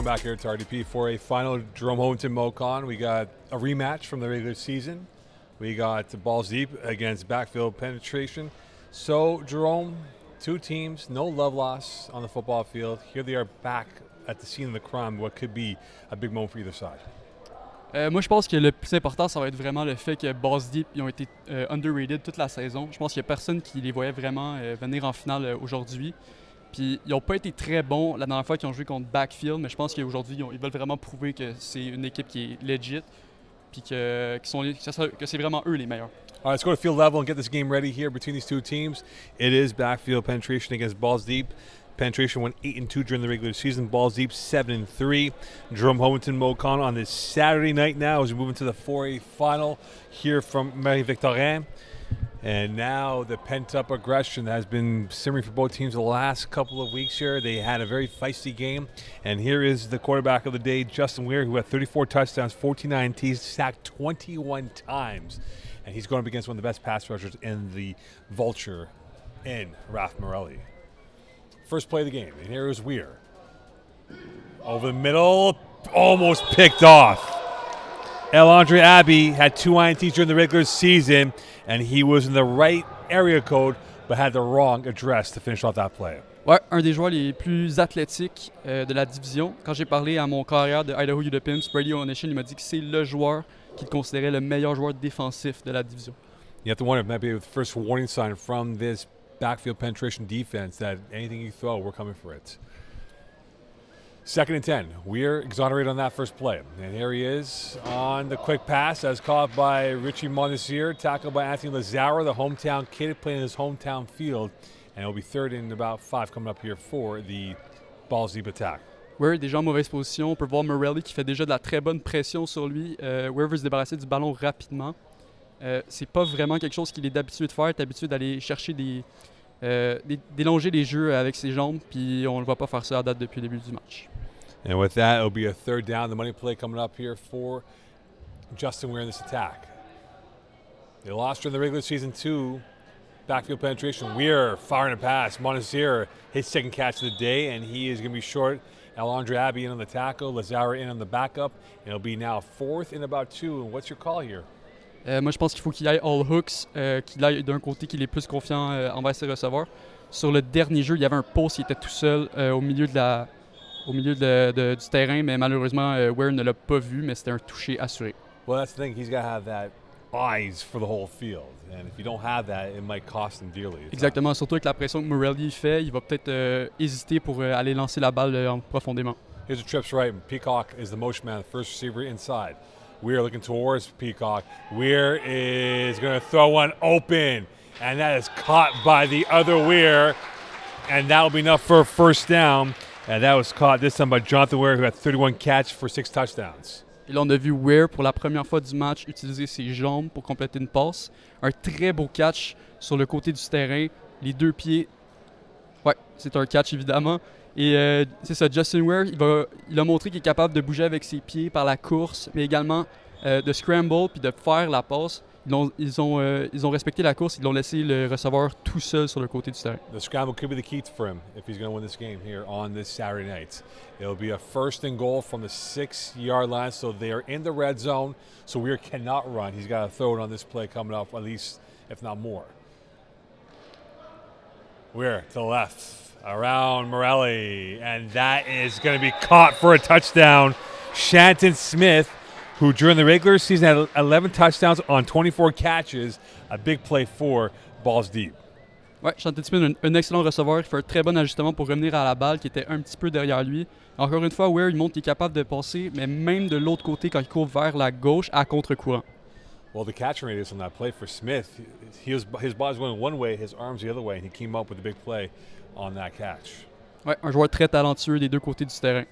back here to RDP for a final Jerome Hohenton MoCon. We got a rematch from the regular season. We got Ballz Deep against Backfield Penetration. So, Jerome, two teams, no love loss on the football field. Here they are back at the scene of the crime, what could be a big moment for either side. Moi, je pense que le plus important, ça va être vraiment le fait que Ballz Deep ils ont été underrated toute la saison. Je pense qu'il n'y a personne qui les voyait vraiment venir en finale aujourd'hui. Puis ils n'ont pas été très bons la dernière fois qu'ils ont joué contre Backfield, mais je pense qu'aujourd'hui, ils veulent vraiment prouver que c'est une équipe qui est legit, puis que c'est vraiment eux les meilleurs. All right, let's go to field level and get this game ready here between these two teams. It is Backfield Penetration against Ballz Deep. Penetration went 8-2 during the regular season. Ballz Deep 7-3. Jerome Hohenton MoCon on this Saturday night now as we move into the 4A final here from Marie-Victorin. And now the pent-up aggression that has been simmering for both teams the last couple of weeks here. They had a very feisty game. And here is the quarterback of the day, Justin Weir, who had 34 touchdowns, 14 INTs, sacked 21 times. And he's going up against one of the best pass rushers in the Vulture in Ralph Morelli. First play of the game, and here is Weir. Over the middle, almost picked off. Elandre Abbey had 2 INTs during the regular season, and he was in the right area code, but had the wrong address to finish off that play. Ouais, un des joueurs les plus athlétiques de la division. Quand j'ai parlé à mon carrière de Idaho U de Pimps, Brady Onishin, il m'a dit que c'est le joueur qu'il considérait le meilleur joueur défensif de la division. You have to wonder if maybe the first warning sign from this Backfield Penetration defense that anything you throw, we're coming for it. 2nd and 10. We're exonerated on that first play. And here he is on the quick pass as caught by Richie Montesier, tackled by Anthony Lazaro, the hometown kid playing his hometown field. And it'll be 3rd and about 5 coming up here for the Ballz Deep attack. Weir déjà en mauvaise position. On peut voir Morelli qui fait déjà de la très bonne pression sur lui. Weir veut se débarrasser du ballon rapidement. C'est pas vraiment quelque chose qu'il est d'habitude de faire. Il est habitué d'aller chercher d'élonger les jeux avec ses jambes, puis on le voit pas faire ça à date depuis le début du match. And with that, it'll be a 3rd down. The money play coming up here for Justin Weir in this attack. They lost during the regular season to Backfield Penetration. Weir firing a pass. Montesier, his 2nd catch of the day, and he is going to be short. Elandre Abbey in on the tackle. Lazaro in on the backup. And it'll be now 4th and about 2. And what's your call here? Moi, je pense qu'il faut qu'il aille all hooks, qu'il aille d'un côté qu'il est plus confiant envers ses receveurs. Sur le dernier jeu, il y avait un post, il était tout seul au milieu du terrain, mais malheureusement, Weir ne l'a pas vu, mais c'était un toucher assuré. Well, that's the thing. He's got to have that eyes for the whole field. And if you don't have that, it might cost him dearly. Exactement, surtout avec la pression que Morelli fait, il va peut-être hésiter pour aller lancer la balle profondément. Here's a trips right. Peacock is the motion man, the first receiver inside. Weir looking towards Peacock. Weir is going to throw one open, and that is caught by the other Weir, and that will be enough for a 1st down. And that was caught this time by Jonathan Weir, who had 31 catches for 6 touchdowns. Et là, on a vu Weir, pour la première fois du match, utiliser ses jambes pour compléter une passe. Un très beau catch sur le côté du terrain. Les 2 pieds. Ouais, c'est un catch, évidemment. Et c'est ça, Justin Weir, il a montré qu'il est capable de bouger avec ses pieds par la course, mais également de scramble puis de faire la passe. Ils ont respecté la course, ils l'ont laissé le receveur tout seul sur le côté du terrain. The scramble could be the key for him if he's going to win this game here on this Saturday night. It'll be a 1st and goal from the 6-yard line, so they are in the red zone, so Weir cannot run. He's got to throw it on this play coming up, at least, if not more. Weir to the left. Around Morelli, and that is going to be caught for a touchdown. Shanton Smith, who during the regular season had 11 touchdowns on 24 catches, a big play for Ballz Deep. Ouais, Shanton Smith, un excellent receveur qui fait un très bon ajustement pour revenir à la balle qui était un petit peu derrière lui. Encore une fois, Weir, il montre qu'il est capable de passer, mais même de l'autre côté quand il court vers la gauche à contre-courant. Well, the catch radius on that play for Smith, his body's going one way, his arms the other way, and he came up with a big play on that catch. Ouais, un joueur très talentueux des 2 côtés du terrain.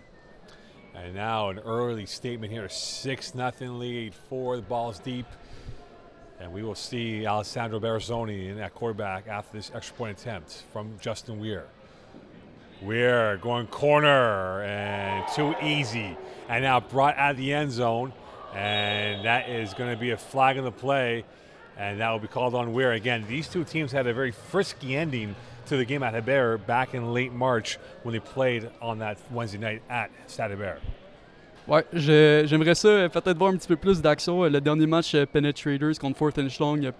And now an early statement here, 6-0 lead for the Ballz Deep. And we will see Alessandro Barazzoni in that quarterback after this extra point attempt from Justin Weir. Weir going corner and too easy. And now brought out of the end zone. And that is going to be a flag on the play and that will be called on Weir. Again, these two teams had a very frisky ending to the game at Hebert back in late March when they played on that Wednesday night at Stade Hebert. Ouais, j'aimerais ça peut-être voir un petit peu plus d'action. Le dernier match Penetrators contre Fourth and Schlong, il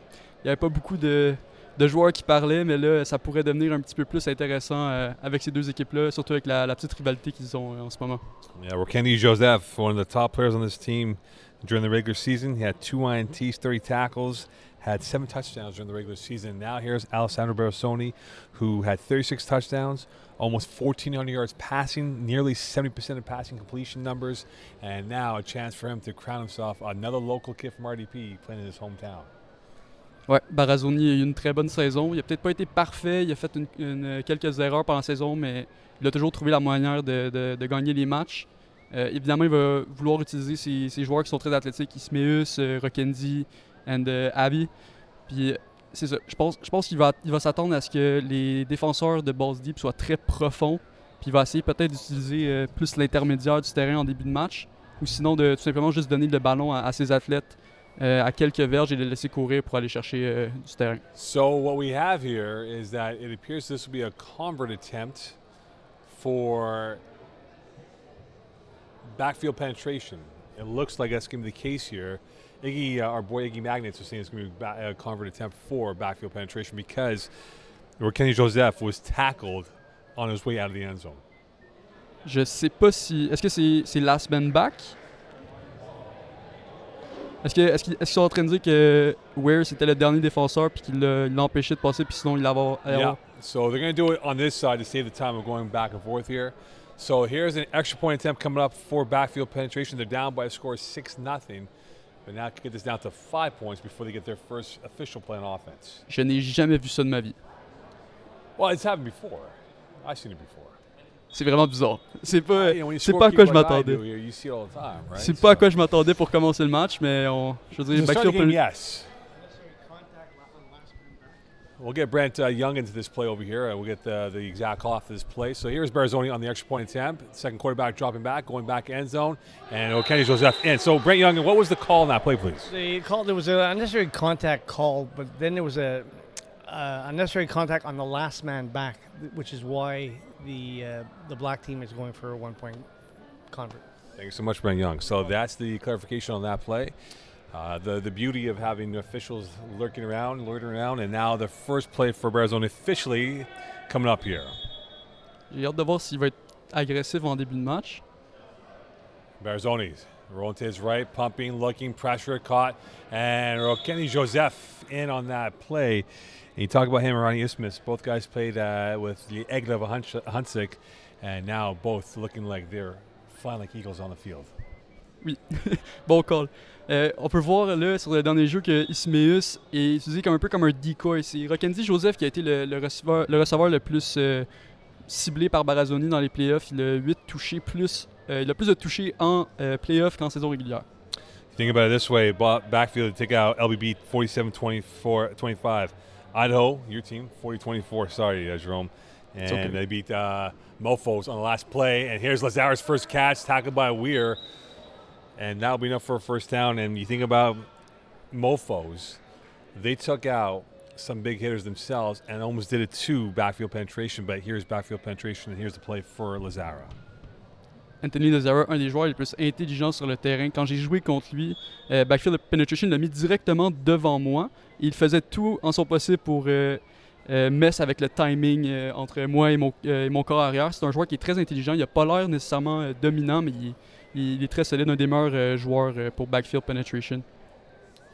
n'y avait pas beaucoup de joueurs qui parlaient, mais là, ça pourrait devenir un petit peu plus intéressant avec ces deux équipes-là, surtout avec la petite rivalité qu'ils ont en ce moment. Yeah, Kenny Joseph, one of the top players on this team during the regular season. He had 2 INTs, 30 tackles, had 7 touchdowns during the regular season. Now here's Alessandro Barazzoni, who had 36 touchdowns, almost 1,400 yards passing, nearly 70% of passing completion numbers, and now a chance for him to crown himself another local kid from RDP playing in his hometown. Ouais, Barazzoni a eu une très bonne saison. Il a peut-être pas été parfait, il a fait quelques erreurs pendant la saison, mais il a toujours trouvé la manière de gagner les matchs. Évidemment, il va vouloir utiliser ses joueurs qui sont très athlétiques, Ismeus, Rokendi et Abby. Puis c'est ça. Je pense qu'il va s'attendre à ce que les défenseurs de Ballz Deep soient très profonds. Puis il va essayer peut-être d'utiliser plus l'intermédiaire du terrain en début de match. Ou sinon de tout simplement juste donner le ballon à ses athlètes à quelques verges et les laisser courir pour aller chercher du terrain. So what we have here is that it appears this will be a convert attempt for backfield penetration. It looks like that's going to be the case here. Iggy, our boy Iggy Magnets was saying it's going to be a convert attempt for backfield penetration because Kenny Joseph was tackled on his way out of the end zone. Je sais pas si... Est-ce que c'est last man back? Est-ce qu'ils sont en train de dire que Weir c'était le dernier défenseur puis qu'il l'a empêché de passer puis sinon il l'avait... Yeah, so they're going to do it on this side to save the time of going back and forth here. So here's an extra point attempt coming up for backfield penetration. They're down by a score of 6-0. But now get this down to 5 points before they get their first official play on offense. Je n'ai jamais vu ça de ma vie. Well, it's happened before. I've seen it before. C'est vraiment bizarre. C'est pas, When you c'est score pas à quoi people je like I m'attendais. do here, you see it all the time, right? C'est pas à quoi je m'attendais pour commencer le match, mais je veux dire, To start the Backfield game, yes. We'll get Brent Young into this play over here. We'll get the exact call off this play. So here's Barazzoni on the extra point attempt. Second quarterback dropping back, going back end zone. And Kenny Joseph in. So Brent Young, what was the call on that play, please? There was an unnecessary contact call, but then there was a unnecessary contact on the last man back, which is why the black team is going for a 1-point convert. Thank you so much, Brent Young. So that's the clarification on that play. The beauty of having officials loitering around, and now the first play for Barazzoni officially coming up here. J'ai hâte de voir s'il va être agressif en début de match. Barazzoni rolling to his right, pumping, looking, pressure, caught, and Kenny Joseph in on that play. And you talk about him and Ronnie Isthmus. Both guys played with the Egla of Huntsick, and now both looking like they're flying like eagles on the field. Oui, bon call. On peut voir là sur le dernier jeu que Ismeus est utilisé un peu comme un decoy. C'est Rokendi Joseph qui a été le receveur le plus ciblé par Barazzoni dans les playoffs. Il a 8 touchés plus. Il a plus de touchés en playoffs qu'en saison régulière. Think about it this way: Backfield take out LBB 47-25. Idaho, your team, 40-24. Sorry, Jerome. And okay. They beat Mofos on the last play. And here's Lazara's first catch, tackled by Weir. And that'll be enough for a first down. And you think about Mofos, they took out some big hitters themselves and almost did it to backfield penetration. But here's backfield penetration, and here's the play for Lazara. Anthony Lazara, un des joueurs les plus intelligents sur le terrain. Quand j'ai joué contre lui, Backfield Penetration l'a mis directement devant moi. Il faisait tout en son possible pour mess avec le timing entre moi et mon corps arrière. C'est un joueur qui est très intelligent. Il n'a pas l'air nécessairement dominant, mais il est très solide, un des meilleurs joueurs pour Backfield Penetration.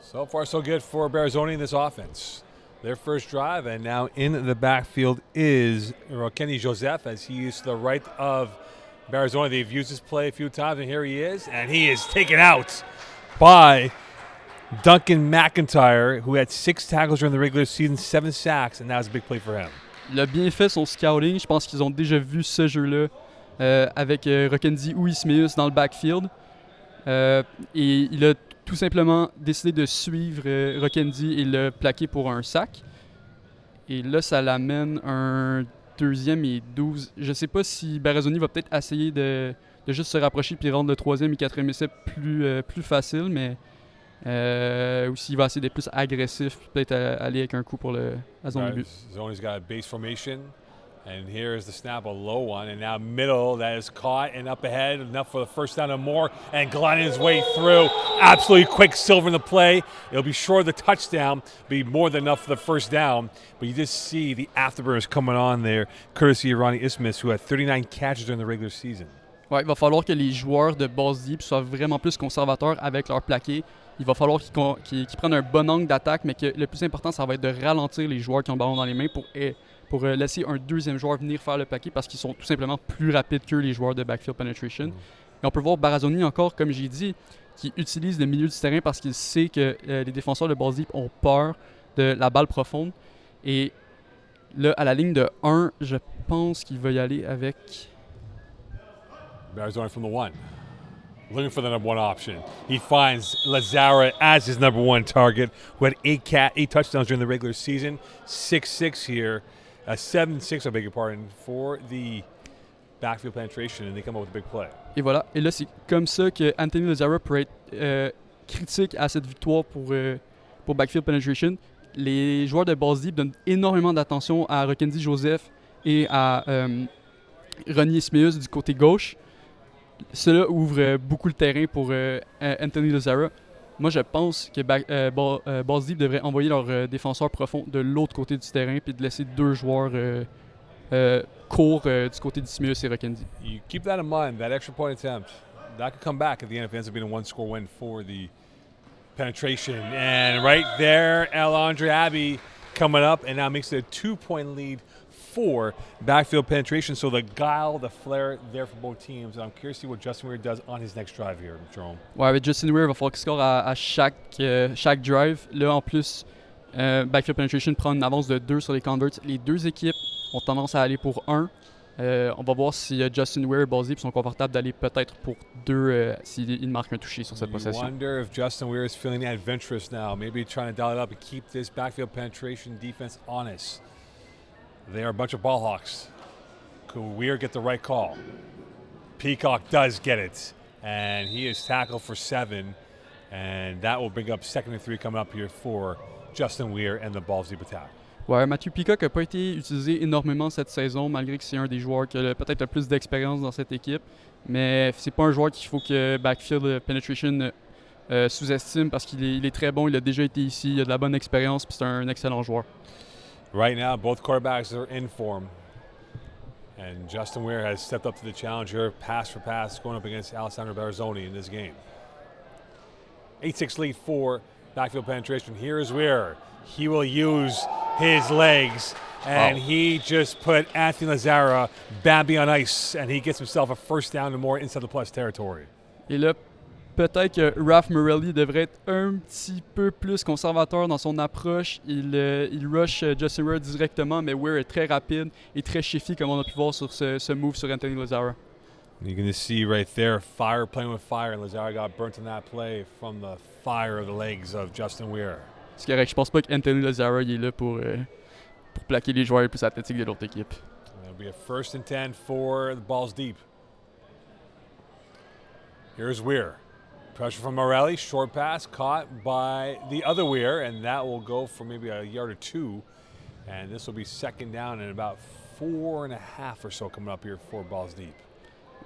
So far, so good for Barazzoni in this offense. Their first drive, and now in the backfield is Kenny Joseph as he is to the right of Barazzoni. They've used this play a few times, and here he is taken out by Duncan McIntyre, who had 6 tackles during the regular season, 7 sacks, and that was a big play for him. Il a bien fait son scouting. Je pense qu'ils ont déjà vu ce jeu-là avec Rokendi ou Ismeus dans le backfield. Et il a tout simplement décidé de suivre Rokendi et le plaquer pour un sac. Et là, ça l'amène un 2e et 12. Je ne sais pas si Barazzoni va peut-être essayer de juste se rapprocher puis rendre le 3e et 4e essai plus facile, mais Ou s'il va essayer d'être plus agressif, peut-être aller avec un coup pour la zone de but. Zone's got a base formation. And here's the snap, a low one, and now middle that is caught and up ahead, enough for the first down and more, and gliding his way through. Absolutely quicksilver in the play. It'll be short of the touchdown, be more than enough for the first down. But you just see the afterburners coming on there, courtesy of Ronnie Isthmus, who had 39 catches during the regular season. Ouais, il va falloir que les joueurs de Ballz Deep soient vraiment plus conservateurs avec leur plaqué. Il va falloir qu'ils prennent un bon angle d'attaque, mais que le plus important, ça va être de ralentir les joueurs qui ont le ballon dans les mains pour laisser un deuxième joueur venir faire le plaqué parce qu'ils sont tout simplement plus rapides que les joueurs de Backfield Penetration. Et on peut voir Barazoni encore, comme j'ai dit, qui utilise le milieu du terrain parce qu'il sait que les défenseurs de Ballz Deep ont peur de la balle profonde. Et là, à la ligne de 1, je pense qu'il va y aller avec... Barazoni from the 1. Looking for the number 1 option. He finds Lazara as his number 1 target, who had 8 touchdowns during the regular season. 6'6" here. 7-6, I beg your pardon, for the backfield penetration, and they come up with a big play. Et voilà. Et là, c'est comme ça que Anthony Lazara peut être critique à cette victoire pour backfield penetration. Les joueurs de Ballz Deep donnent énormément d'attention à Rokendi Joseph et à Ronnie Smeus du côté gauche. Cela ouvre beaucoup le terrain pour Anthony Lazara. Moi, je pense que Ballz Deep devrait envoyer leur défenseur profond de l'autre côté du terrain puis de laisser 2 joueurs courts du côté de Smeus et Rokendi. You keep that in mind, that extra point attempt. That could come back at the end if it ends up being a 1-score win for the penetration. And right there, Alondre Abbey coming up and now makes it a 2-point lead for backfield penetration. So the guile, the flair there for both teams. And I'm curious to see what Justin Weir does on his next drive here, Jerome. Ouais, avec Justin Weir, il va falloir qu'il score à chaque drive. Là, en plus, backfield penetration prend une avance de 2 sur les converts. Les deux équipes ont tendance à aller pour 1. On va voir si Justin Weir et Ballz Deep sont confortables d'aller peut-être pour 2 s'ils marquent un touché sur cette possession. I wonder if Justin Weir is feeling adventurous now, maybe trying to dial it up and keep this backfield penetration defense honest. They are a bunch of ball hawks. Could Weir get the right call? Peacock does get it, and he is tackled for 7, and that will bring up 2nd and 3 coming up here for Justin Weir and the Ballz Deep attack. Ouais, Matthew Peacock n'a pas été utilisé énormément cette saison, malgré que c'est un des joueurs qui a peut-être le plus d'expérience dans cette équipe. Mais c'est pas un joueur qu'il faut que Backfield Penetration sous-estime parce qu'il est très bon, il a déjà été ici, il a de la bonne expérience, puis c'est un excellent joueur. Right now, both quarterbacks are in form. And Justin Weir has stepped up to the challenge here, pass for pass, going up against Alessandro Barazoni in this game. 8-6 lead for backfield penetration. Here is Weir. He will use his legs, and he just put Anthony Lazara Bambi on ice, and he gets himself a first down and more inside the plus territory. Et là, peut-être que Ralph Morelli devrait être un petit peu plus conservateur dans son approche. Il rush Justin Weir directement, mais Weir est très rapide et très chiffy, comme on a pu voir sur ce move sur Anthony Lazara. You can see right there, fire playing with fire, and Lazara got burnt in that play from the fire of the legs of Justin Weir. C'est correct. Je pense pas qu'Anthony Lazara il est là pour plaquer les joueurs les plus athlétiques de l'autre équipe. It'll be a 1st and 10 for the Ballz Deep. Here's Weir. Pressure from Morelli, short pass caught by the other Weir, and that will go for maybe a yard or 2. And this will be 2nd down and about 4.5 or so coming up here for Ballz Deep.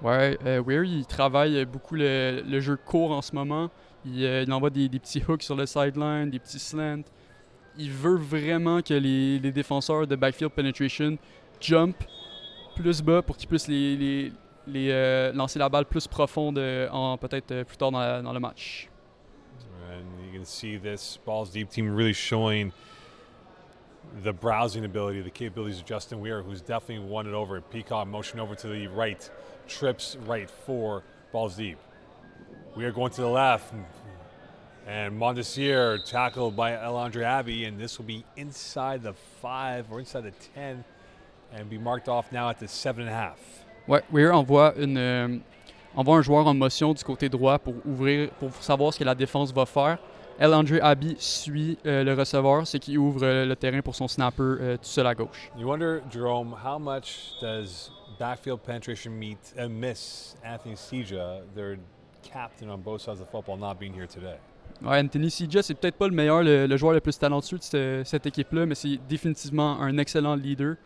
Ouais, Weir, il travaille beaucoup le jeu court en ce moment. Il envoie des petits hooks sur le sideline, des petits slants. Il veut vraiment que les défenseurs de backfield penetration jump plus bas pour qu'ils puissent lancer la balle plus profonde peut-être plus tard dans le match. And you can see this Ballz Deep team really showing the browsing ability, the capabilities of Justin Weir, who's definitely won it over. Peacock motion over to the right, trips right for Ballz Deep. Weir going to the left, and Mondesier tackled by Alondre Abbey, and this will be inside the 5 or inside the 10 and be marked off now at the 7.5. Ouais, Weir envoie un joueur en motion du côté droit pour savoir ce que la défense va faire. Alondre Abbey suit le receveur, ce qui ouvre le terrain pour son snapper tout seul à gauche. You wonder, Jerome, how much does backfield penetration miss Anthony Seja, their captain on both sides of the football, not being here today? Ouais, Anthony Sija, c'est peut-être pas le meilleur, le joueur le plus talentueux de cette équipe-là, mais c'est définitivement un excellent leader.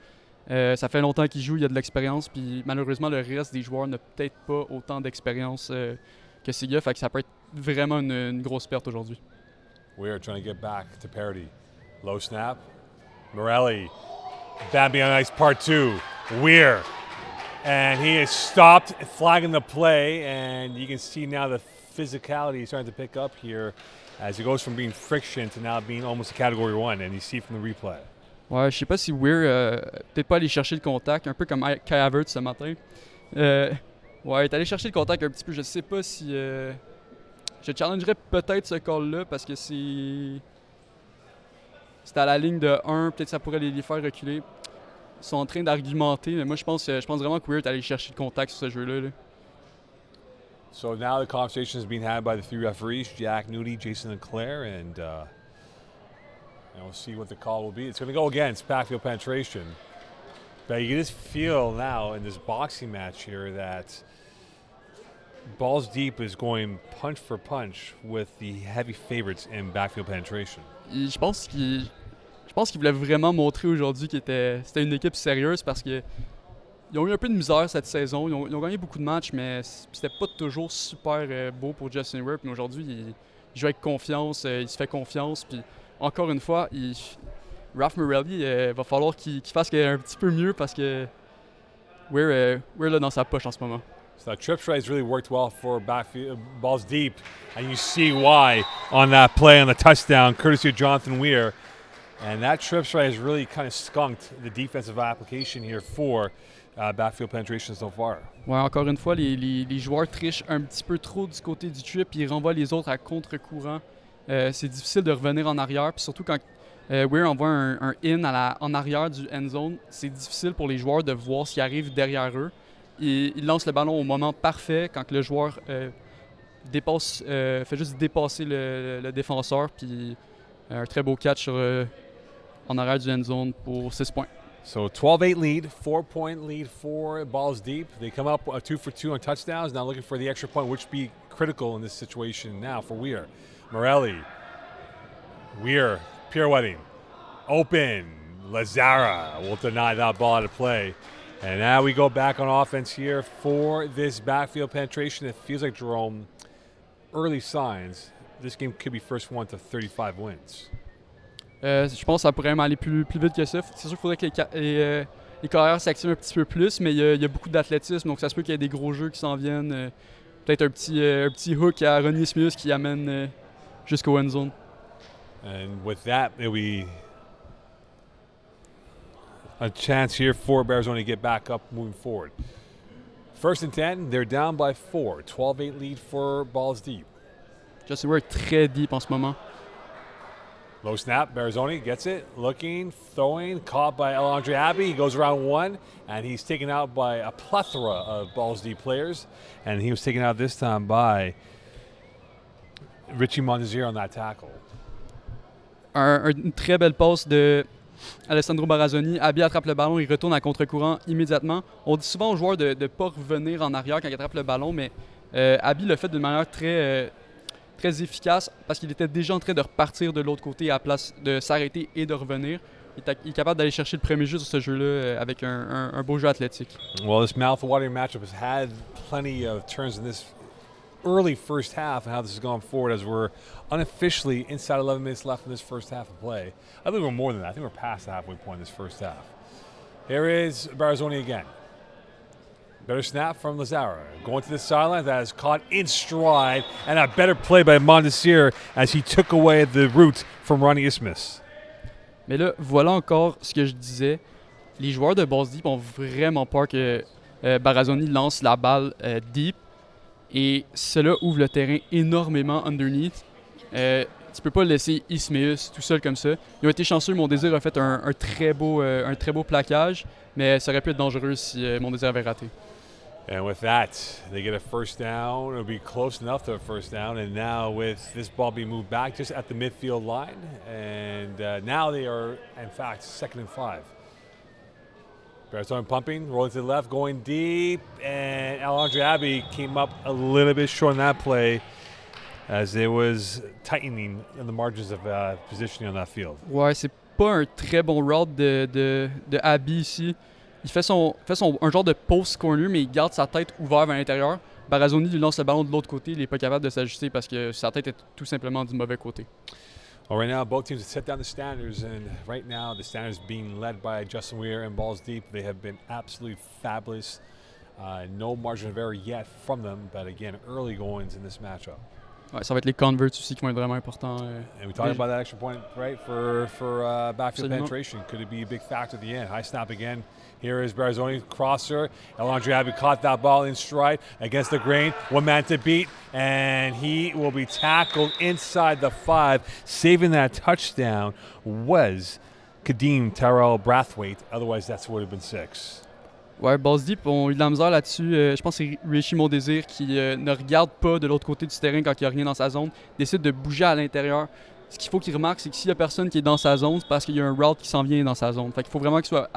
Ça fait longtemps qu'il joue, il a de l'expérience, puis malheureusement, le reste des joueurs n'a peut-être pas autant d'expérience que Sija, fait que ça peut être vraiment une grosse perte aujourd'hui. We're trying to get back to parity. Low snap. Morelli. Bambi on ice part 2. Weir. And he is stopped, flagging the play, and you can see now the physicality is starting to pick up here as it goes from being friction to now being almost a category 1, and you see from the replay. Ouais, je sais pas si Weir peut-être pas aller chercher le contact, un peu comme Kai Havertz ce matin. Ouais, il est allé chercher le contact un petit peu. Je sais pas si je challengerais peut-être ce call-là parce que c'est à la ligne de 1, peut-être ça pourrait les faire reculer. Ils sont en train d'argumenter, mais moi je pense vraiment que Weir est allé chercher le contact sur ce jeu-là. Là. So now the conversation is being had by the 3 referees, Jack Nudie, Jason Leclerc, and we'll see what the call will be. It's going to go against Backfield penetration. But you just feel now in this boxing match here that Ballz Deep is going punch for punch with the heavy favorites in Backfield penetration. Et je pense qu'il voulait vraiment montrer aujourd'hui que c'était une équipe sérieuse parce que ils ont eu un peu de misère cette saison. Ils ont gagné beaucoup de matchs, mais c'était pas toujours super beau pour Justin Weir. Puis aujourd'hui, il joue avec confiance, il se fait confiance. Puis encore une fois, Ralph Morelli, va falloir qu'il fasse un petit peu mieux parce que Weir là dans sa poche en ce moment. So that trip strike has really worked well for Backfield, Ballz Deep, and you see why on that play on the touchdown, courtesy of Jonathan Weir. And that trip strike has really kind of skunked the defensive application here for Backfield penetration so far. Ouais, encore une fois, les joueurs trichent un petit peu trop du côté du trip et ils renvoient les autres à contre-courant. C'est difficile de revenir en arrière, puis surtout quand Weir envoie un in en arrière du end zone, c'est difficile pour les joueurs de voir ce qui arrive derrière eux. Et ils lancent le ballon au moment parfait quand le joueur fait juste dépasser le défenseur, puis un très beau catch en arrière du end zone pour 6 points. So 12-8 lead, 4-point lead for Ballz Deep. They come up 2 for 2 on touchdowns. Now looking for the extra point, which be critical in this situation now for Weir. Morelli. Weir pirouetting. Open. Lazara will deny that ball out of play. And now we go back on offense here for this backfield penetration. It feels like, Jerome, early signs, this game could be first one to 35 wins. Je pense que ça pourrait même aller plus vite que ça. C'est sûr qu'il faudrait que les carrières s'activent un petit peu plus, mais il y a beaucoup d'athlétisme, donc ça se peut qu'il y ait des gros jeux qui s'en viennent. Peut-être un petit hook à Ronnie Smith qui amène jusqu'au end zone. And with that, it'll be a chance here for Arizona to get back up moving forward. First and 10, they're down by 4. 12-8 lead for Ballz Deep. Justin Weir est très deep en ce moment. Low snap, Barzoni gets it, looking, throwing, caught by Alondre Abbey. He goes around 1, and he's taken out by a plethora of Ballz Deep players. And he was taken out this time by Richie Montezier on that tackle. Une très belle passe de Alessandro Barazzoni. Abbey attrape le ballon, il retourne à contre-courant immédiatement. On dit souvent aux joueurs de ne pas revenir en arrière quand ils attrapent le ballon, mais Abbey le fait d'une manière très efficace parce qu'il était déjà en train de repartir de l'autre côté à la place de s'arrêter et de revenir. Il est capable d'aller chercher le premier jeu sur ce jeu-là avec un beau jeu athlétique. Well, this mouth-watering matchup has had plenty of turns in this early first half and how this has gone forward as we're unofficially inside 11 minutes left in this first half of play. I think we're more than that. I think we're past the halfway point in this first half. Here is Barzoni again. Better snap from Lazara. Going to the sideline, that is caught in stride, and a better play by Mondesir as he took away the route from Ronnie Isthmus. Mais là, voilà encore ce que je disais. Les joueurs de Ballz Deep ont vraiment peur que Barazzoni lance la balle deep. Et cela ouvre le terrain énormément underneath. Tu peux pas laisser Isthmus tout seul comme ça. Ils ont été chanceux, Mon-Désir a fait un très beau plaquage, mais ça aurait pu être dangereux si Mon-Désir avait raté. And with that, they get a first down. It'll be close enough to a first down. And now with this ball being moved back just at the midfield line. And now they are, in fact, 2nd and 5. Barzoni pumping, rolling to the left, going deep. And Alondre Abbey came up a little bit short on that play. as it was tightening in the margins of positioning on that field. Ouais, c'est pas un très bon route de Abby ici. Il fait un genre de post corner, mais il garde sa tête ouverte vers l'intérieur. Barazoni lui lance le ballon de l'autre côté. Il n'est pas capable de s'ajuster parce que sa tête est tout simplement du mauvais côté. Well, right now, both teams have set down the standards, and right now, the standards being led by Justin Weir and Ballz Deep. They have been absolutely fabulous. No margin of error yet from them, but again, early goings in this matchup. Ouais, ça va être les converts aussi qui vont être vraiment importants. And we talked about that extra point, right, for backfield Absolument. penetration. Could it be a big factor at the end? High snap again. Here is Barazoni, crosser. Elandre Abbey caught that ball in stride against the grain. One man to beat, and he will be tackled inside the 5. Saving that touchdown was Kadeem Terrell Brathwaite. Otherwise, that would have been 6. Ouais, Ballz Deep ont eu de la misère là-dessus. Je pense que c'est Richie Mondésir qui ne regarde pas de l'autre côté du terrain quand il n'y a rien dans sa zone, décide de bouger à l'intérieur. Ce qu'il faut qu'il remarque, c'est que s'il n'y a personne qui est dans sa zone, c'est parce qu'il y a un route qui s'en vient dans sa zone. Fait qu'il faut vraiment qu'il soit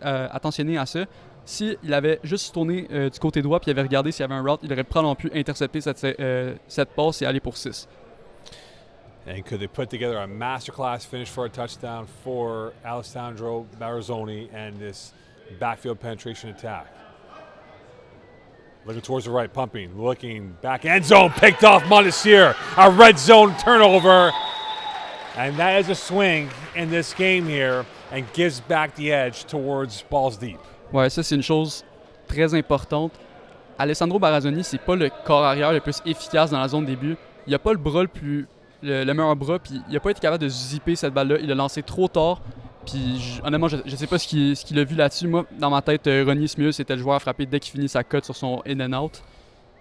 attentionné à ça. S'il avait juste tourné du côté droit et il avait regardé s'il y avait un route, il aurait probablement pu intercepter cette passe et aller pour 6. And could they put together a masterclass finish for a touchdown for Alessandro Barazoni and this backfield penetration attack? Looking towards the right, pumping, looking back, end zone, picked off Montreal. A red zone turnover. And that is a swing in this game here and gives back the edge towards Ballz Deep. Ouais, ça c'est une chose très importante. Alessandro Barazoni, c'est pas le corps arrière le plus efficace dans la zone début. Il a pas le bras le meilleur bras, puis il a pas été capable de zipper cette balle-là. Il a lancé trop tard. Puis honnêtement, je sais pas ce qu'il a vu là-dessus. Moi, dans ma tête, Ronnie Smith c'était le joueur à frapper dès qu'il finit sa cote sur son in and out.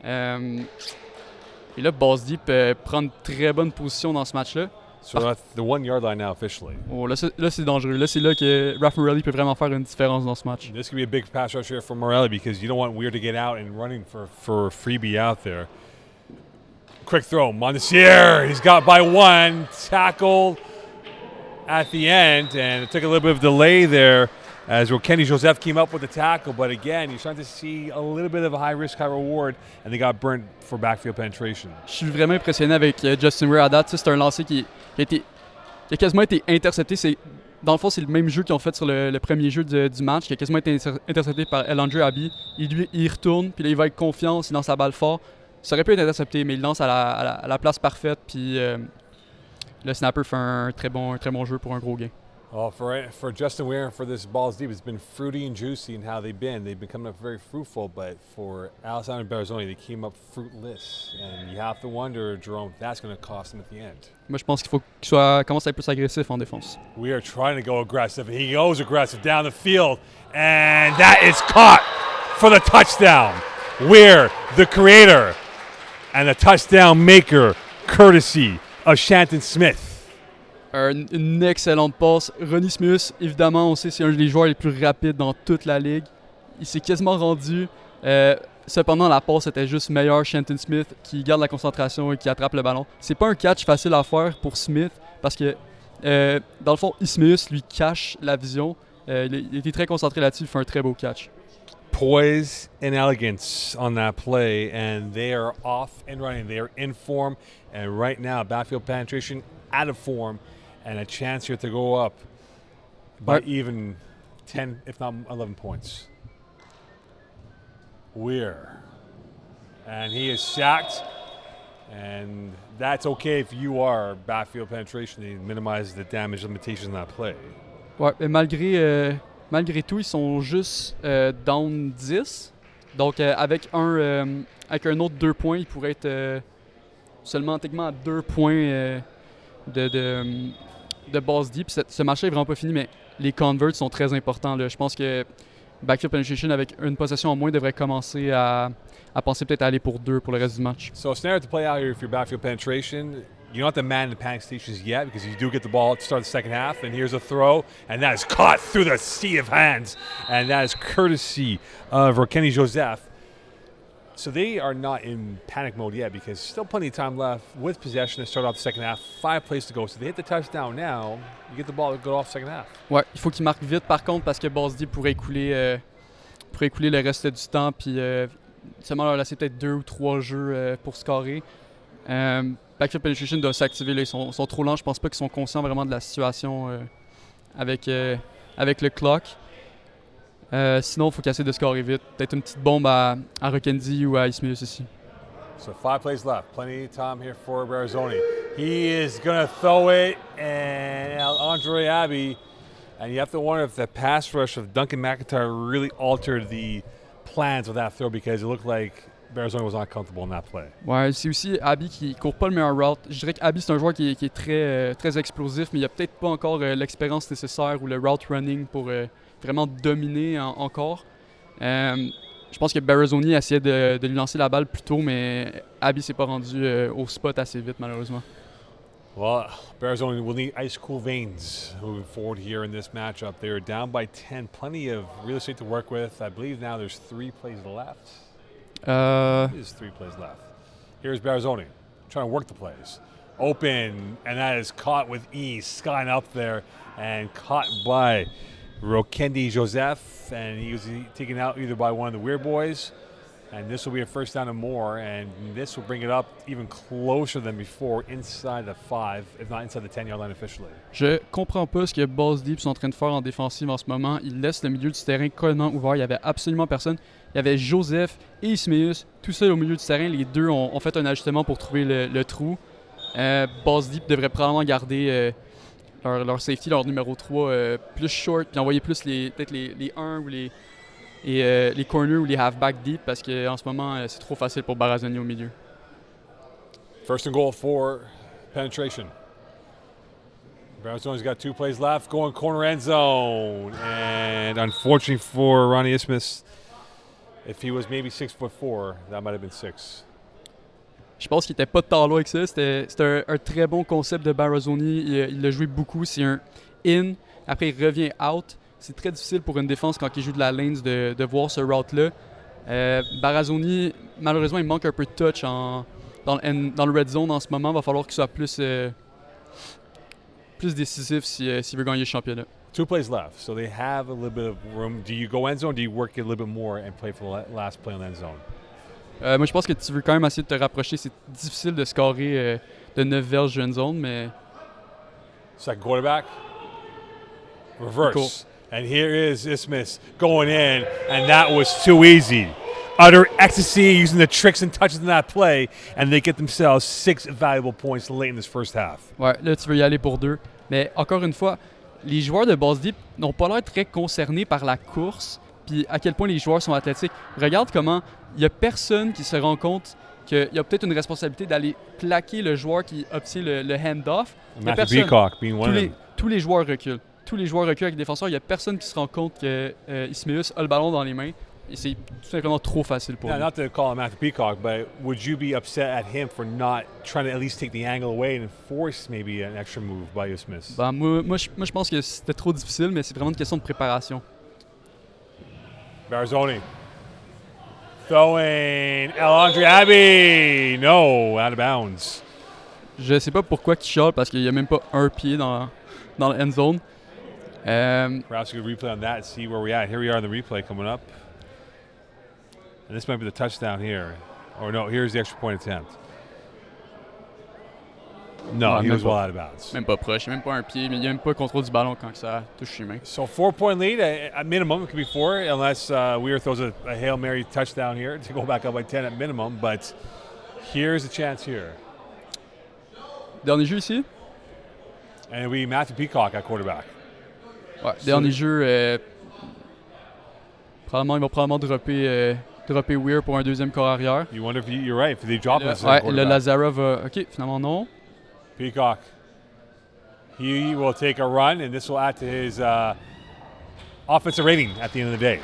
Et là, Ballz Deep prend une très bonne position dans ce match-là. So that's the 1 yard line now officially. Oh, là, c'est dangereux. Là, c'est là que Raph Morelli peut vraiment faire une différence dans ce match. This could be a big pass rush here for Morelli because you don't want Weir to get out and running for freebie out there. Quick throw, Montesier, he's got by 1, tackled at the end, and it took a little bit of delay there as Kenny Joseph came up with the tackle, but again, you're starting to see a little bit of a high risk, high reward, and they got burnt for backfield penetration. Je suis vraiment impressionné avec Justin Weir à date. C'est un lancer qui a quasiment été intercepté. Dans le fond, c'est le même jeu qu'ils ont fait sur le premier jeu du match, qui a quasiment été intercepté par Elandre Abbey. Il retourne, puis là, il va avec confiance, il lance la balle fort. Ça aurait pu être intercepté, mais il lance à la place parfaite, puis le snapper fait un très bon jeu pour un gros gain. Well, for Justin Weir and for this Ballz Deep, it's been fruity and juicy in how they've been. They've been coming up very fruitful, but for Alessandro Barazoni, they came up fruitless. And you have to wonder, Jerome, if that's going to cost them at the end. Moi, je pense qu'il faut qu'il commence à être plus agressif en défense. We are trying to go aggressive. He goes aggressive down the field, and that is caught for the touchdown. Weir, the creator, and the touchdown maker, courtesy of Shanton Smith. Une excellente passe. Ronnie Smith, évidemment, on sait c'est un des joueurs les plus rapides dans toute la ligue. Il s'est quasiment rendu. Cependant, la passe était juste meilleure. Shanton Smith qui garde la concentration et qui attrape le ballon. C'est pas un catch facile à faire pour Smith parce que, dans le fond, Smith lui cache la vision. Il était très concentré là-dessus. Il fait un très beau catch. Poise and elegance on that play, and they are off and running. They are in form, and right now, backfield penetration out of form. And a chance here to go up by even 10, if not 11 points. Weir. And he is sacked. And that's okay if you are backfield penetration to minimize the damage limitations in that play. Ouais, mais malgré tout, ils sont juste down 10. Donc, avec un autre 2 points, ils pourraient être seulement techniquement à 2 points de Ballz Deep. Ce match-là est vraiment pas fini, mais les converts sont très importants. Là. Je pense que backfield penetration avec une possession en moins devrait commencer à penser peut-être à aller pour 2 pour le reste du match. So a scenario to play out here if you're backfield penetration. You don't have to man the panic stations yet because you do get the ball at the start of the second half. And here's a throw, and that is caught through the sea of hands. And that is courtesy of Kenny Joseph. So they are not in panic mode yet because still plenty of time left with possession to start off the second half. 5 plays to go. So they hit the touchdown now. You get the ball to go off second half. Ouais, il faut qu'ils marquent vite par contre parce que Ballz Deep pourrait écouler le reste du temps puis seulement leur laisser peut-être 2 ou 3 jeux pour scorer. Backfield Penetration doit s'activer. Là. Ils sont trop lents. Je pense pas qu'ils sont conscients vraiment de la situation avec le clock. Sinon, il faut casser de scorer vite. Peut-être une petite bombe à Rokendi ou à Ismaeus aussi. So 5 plays left. Plenty of time here for Barazoni. He is going to throw it, and Andre Abbey, and you have to wonder if the pass rush of Duncan McIntyre really altered the plans of that throw because it looked like Barazoni was not comfortable in that play. Ouais, c'est aussi Abbey qui court pas le meilleur route. Je dirais qu'Abbey, c'est un joueur qui est très explosif, mais il a peut-être pas encore l'expérience nécessaire ou le route running pour vraiment dominer encore. Je pense que Barazoni essayait de lui lancer la balle plus tôt, mais Abbey s'est pas rendu au spot assez vite, malheureusement. Well, Barazoni will need ice cool veins moving forward here in this matchup. They are down by 10. Plenty of real estate to work with. I believe now there's 3 plays left. There's 3 plays left. Here's Barazoni trying to work the plays. Open, and that is caught with ease. Skying up there and caught by Rokendi Joseph, and he was taken out either by one of the Weird Boys, and this will be a first down and more, and this will bring it up even closer than before, inside the 5, if not inside the 10-yard line officially. Je comprends pas ce que Ballz Deep sont en train de faire en défensive en ce moment. Ils laissent le milieu du terrain complètement ouvert. Il y avait absolument personne. Il y avait Joseph et Ismaeus tout seuls au milieu du terrain. Les deux ont fait un ajustement pour trouver le trou. Ballz Deep devrait probablement garder leur safety, leur numéro 3 plus short, puis envoyer plus peut-être les 1 ou les corners ou les halfback deep parce qu'en ce moment, c'est trop facile pour Barazoni au milieu. First and goal for penetration. Barazoni's got 2 plays left, going corner end zone. And unfortunately for Ronnie Isthmus, if he was maybe 6'4", that might have been 6. Je pense qu'il n'était pas de talent avec ça. C'était un très bon concept de Barazoni. Il l'a joué beaucoup. C'est un in. Après, il revient out. C'est très difficile pour une défense quand il joue de la lanes de voir ce route-là. Barazoni, malheureusement, il manque un peu de touch dans le red zone en ce moment. Il va falloir qu'il soit plus décisif s'il veut gagner le championnat. 2 plays left, so they have a little bit of room. Do you go end zone, or do you work it a little bit more and play for the last play on end zone? Moi, je pense que tu veux quand même essayer de te rapprocher. C'est difficile de scorer de 9 verges jeune zone, mais... Second quarterback. Reverse. Cool. And here is Isthmus going in, and that was too easy. Utter ecstasy using the tricks and touches in that play, and they get themselves 6 valuable points late in this first half. Ouais, là, tu veux y aller pour 2. Mais encore une fois, les joueurs de Ballz Deep n'ont pas l'air très concernés par la course, puis à quel point les joueurs sont athlétiques. Regarde comment il n'y a personne qui se rend compte qu'il y a peut-être une responsabilité d'aller plaquer le joueur qui obtient le hand-off. Matthew Peacock being one of them. Tous les joueurs reculent. Tous les joueurs reculent avec les défenseurs. Il n'y a personne qui se rend compte que Ismaeus a le ballon dans les mains. Et c'est tout simplement trop facile pour lui. Not to call him Matthew Peacock, but would you be upset at him for not trying to at least take the angle away and force maybe an extra move by Isthmus? Ben, moi, je pense que c'était trop difficile, mais c'est vraiment une question de préparation. Barazoni throwing Andre Abbey. No, out of bounds. Je sais pas pourquoi il chiale parce qu'il n'y a même pas un pied dans le end zone. Perhaps we could replay on that and see where we're at. Here we are in the replay coming up. And this might be the touchdown here. Or no, here's the extra point attempt. No, he was well out of bounds. Même pas proche, même pas un pied, mais il n'y a même pas le contrôle du ballon quand ça touche les mains. So 4-point lead, at minimum, it could be 4, unless Weir throws a Hail Mary touchdown here to go back up by 10 at minimum. But here's a chance here. Dernier jeu ici? And it'll be Matthew Peacock at quarterback. Ouais, dernier jeu, ils vont probablement dropper Weir pour un deuxième corps arrière. You wonder if you're right, if they drop us. Ouais, le Lazara va... OK, finalement non. Peacock. He will take a run, and this will add to his offensive rating at the end of the day.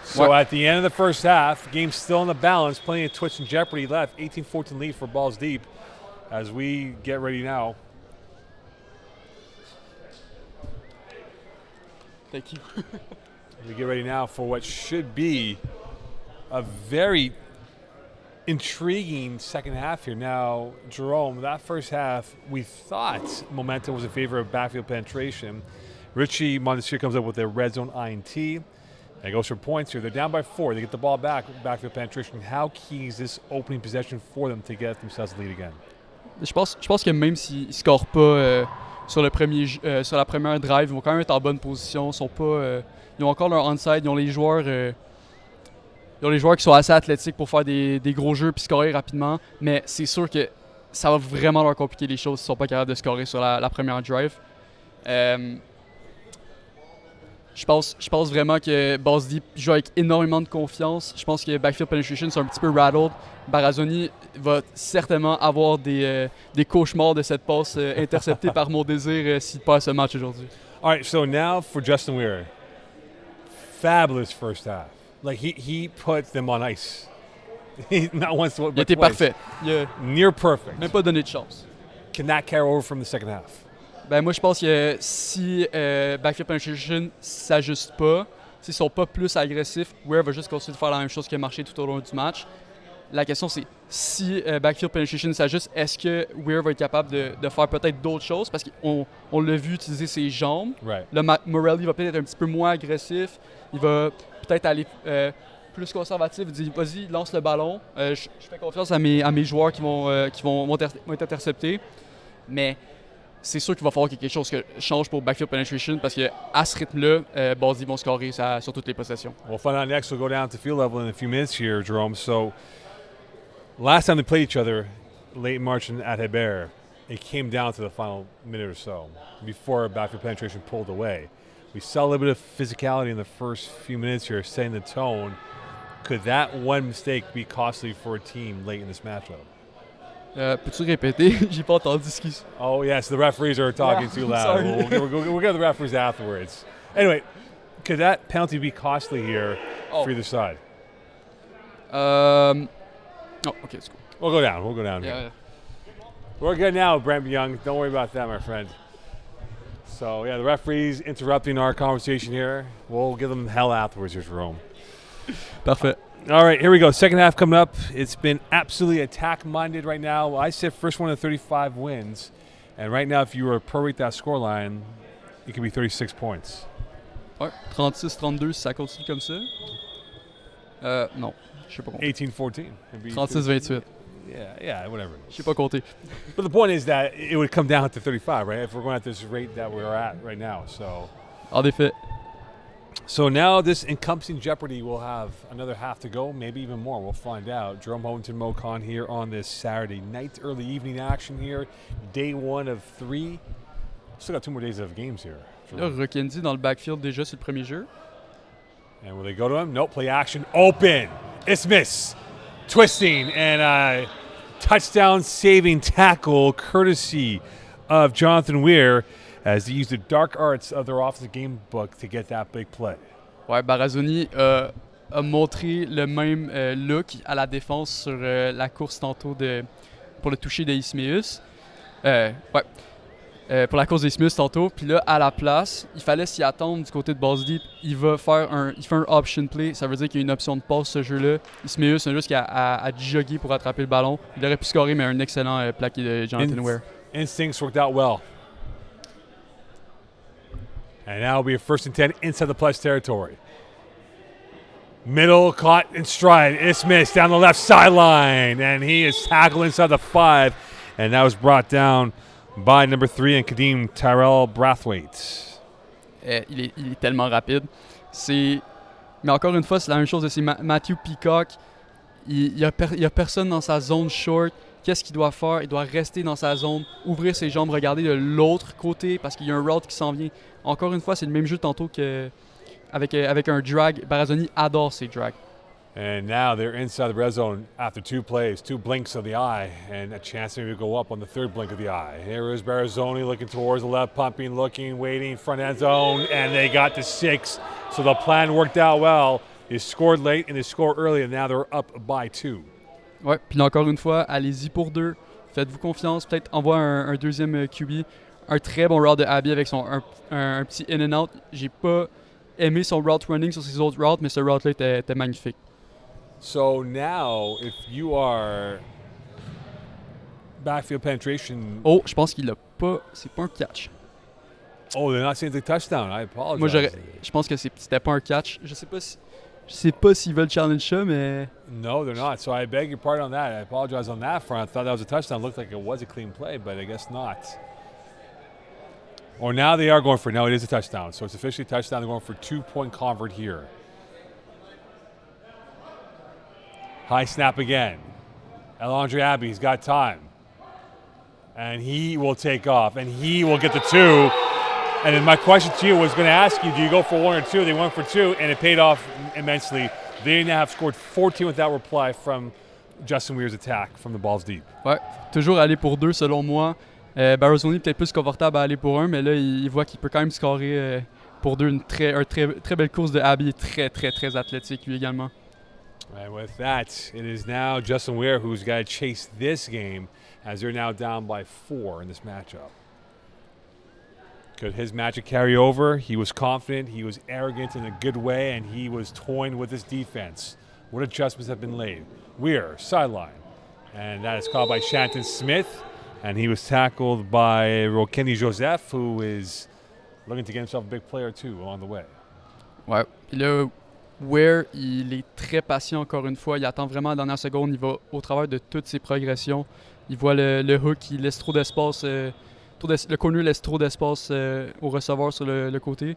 So at the end of the first half, game's still in the balance, plenty of twitch and jeopardy left. 18-14 lead for Ballz Deep as we get ready now. Thank you. We get ready now for what should be a very intriguing second half here. Now, Jerome, that first half, we thought momentum was in favor of backfield penetration. Richie Montesquieu comes up with a red zone INT. And goes for points here. They're down by 4. They get the ball back, backfield penetration. How key is this opening possession for them to get themselves a lead again? Je pense que même s'ils ne scorent pas sur la première drive, ils vont quand même être en bonne position. Ils ont encore leur onside, ils ont les joueurs qui sont assez athlétiques pour faire des gros jeux puis scorer rapidement. Mais c'est sûr que ça va vraiment leur compliquer les choses s'ils ne sont pas capables de scorer sur la première drive. Je pense vraiment que Ballz Deep joue avec énormément de confiance. Je pense que Backfield Penetration, c'est un petit peu rattled. Barazoni va certainement avoir des cauchemars de cette passe interceptée par mon désir s'il passe ce match aujourd'hui. All right, so now for Justin Weir. Fabulous first half. Like he put them on ice. Not once, but Il était twice. parfait. Il a Near perfect. même pas donné de chance. Can that carry over from the second half? Ben moi, je pense que si Backfield Penetration s'ajuste pas, s'ils sont pas plus agressifs, Weir va juste continuer de faire la même chose qui a marché tout au long du match. La question, c'est si Backfield Penetration s'ajuste, est-ce que Weir va être capable de faire peut-être d'autres choses? Parce qu'on l'a vu utiliser ses jambes. Right. Là, Morelli va peut-être être un petit peu moins agressif. Il va peut-être aller plus conservatif. Il dit, vas-y, lance le ballon. Je fais confiance à mes joueurs qui vont être interceptés. Mais c'est sûr qu'il va falloir que quelque chose change pour Backfield Penetration parce qu'à ce rythme-là, Ballz vont scorer sur toutes les possessions. We'll find out next. We'll go down to field level in a few minutes here, Jerome. So last time they played each other, late March at Hebert, it came down to the final minute or so before Backfield Penetration pulled away. We saw a little bit of physicality in the first few minutes here, setting the tone. Could that one mistake be costly for a team late in this matchup? Peux-tu répéter? J'ai pas entendu ce qui... Oh, yes, the referees are talking too loud. Sorry. We'll get the referees afterwards. Anyway, could that penalty be costly here for either side? Oh, okay, let's go. We'll go down here. Yeah. We're good now, Brent Young. Don't worry about that, my friend. So, yeah, the referees interrupting our conversation here. We'll give them hell afterwards here, Jerome. Parfait. All right, here we go. Second half coming up. It's been absolutely attack-minded right now. I said first one to 35 wins. And right now, if you were to prorate that scoreline, it could be 36 points. Ouais, 36-32 si ça continue comme ça. Non, je sais pas compter. 18-14. 36-28. Yeah, whatever. Je sais pas compter. But the point is that it would come down to 35, right? If we're going at this rate that we're at right now. En effet. So now this encompassing jeopardy will have another half to go, maybe even more. We'll find out. Jerome Hoventon, Mocon here on this Saturday night, early evening action here. Day 1 of 3. Still got 2 more days of games here. Là, Rockendi dans le backfield déjà sur le premier jeu. And will they go to him? Nope, play action. Open. Isthmus. Twisting and a touchdown saving tackle courtesy of Jonathan Weir as they use the dark arts of their offensive game book to get that big play. Ouais, Barazoni a montré le même look à la défense sur la course tantôt pour le toucher de Ismaeus. Pour la course d'Ismaeus tantôt. Puis là, à la place, il fallait s'y attendre du côté de Ballz Deep. Il fait un option play. Ça veut dire qu'il y a une option de passe ce jeu-là. Ismaeus n'a juste qu'à jogger pour attraper le ballon. Il aurait pu scorer, mais un excellent plaqué de Jonathan Weir. Instincts worked out well. And now it'll be a 1st and 10 inside the plus territory. Middle caught in stride. Isthmus down the left sideline. And he is tackled inside the 5. And that was brought down by number 3 and Kadeem Tyrell Brathwaite. Il est tellement rapide. Mais encore une fois, c'est la même chose. C'est Matthew Peacock. Il y a personne dans sa zone short. Qu'est-ce qu'il doit faire? Il doit rester dans sa zone, ouvrir ses jambes, regarder de l'autre côté parce qu'il y a un route qui s'en vient. Encore une fois, c'est le même jeu tantôt qu'avec un drag. Barazoni adore ses drags. And now they're inside the red zone after 2 plays, 2 blinks of the eye, and a chance to maybe go up on the 3rd blink of the eye. Here is Barazoni looking towards the left, pumping, looking, waiting, front end zone, and they got to 6. So the plan worked out well. They scored late and they scored early, and now they're up by 2. Ouais, puis encore une fois, allez-y pour 2. Faites-vous confiance. Peut-être envoie un deuxième QB. Un très bon route de Abby avec un petit in and out. J'ai pas aimé son route running sur ses autres routes, mais ce route-là était magnifique. So now, if you are backfield penetration... Oh, je pense qu'il a pas... C'est pas un catch. Oh, they're not saying it's a touchdown. I apologize. Moi, je pense que c'était pas un catch. Je sais pas si... Je sais pas s'ils veulent challenge ça, mais No, they're not. So I beg your pardon on that. I apologize on that front. I thought that was a touchdown. It looked like it was a clean play, but I guess not. Or now they are going for it. No, it is a touchdown. So it's officially a touchdown. They're going for 2-point convert here. High snap again. Alondre Abbey's got time. And he will take off. And he will get the 2. And then my question to you was going to ask you, do you go for 1 or 2? They went for 2, and it paid off immensely. They now have scored 14 without reply from Justin Weir's attack from the Ballz deep. ouais, toujours aller pour 2 selon moi. Barzoni peut-être plus confortable à aller pour 1, mais là, il voit qu'il peut quand même scorer pour 2. Une très belle course de Abbey, très athlétique lui également. And with that, it is now Justin Weir who's got to chase this game as they're now down by 4 in this matchup. Could his magic carry over? He was confident, he was arrogant in a good way, and he was toying with his defense. What adjustments have been laid? Weir, sideline. And that is called by Shanton Smith, and he was tackled by Rokeni Joseph, who is looking to get himself a big player too along the way. Ouais. Puis là, Weir, il est très patient encore une fois. Il attend vraiment la dernière seconde. Il va au travers de toutes ses progressions. Il voit le hook, il laisse trop d'espace. Le corner laisse trop d'espace au receveur sur le côté.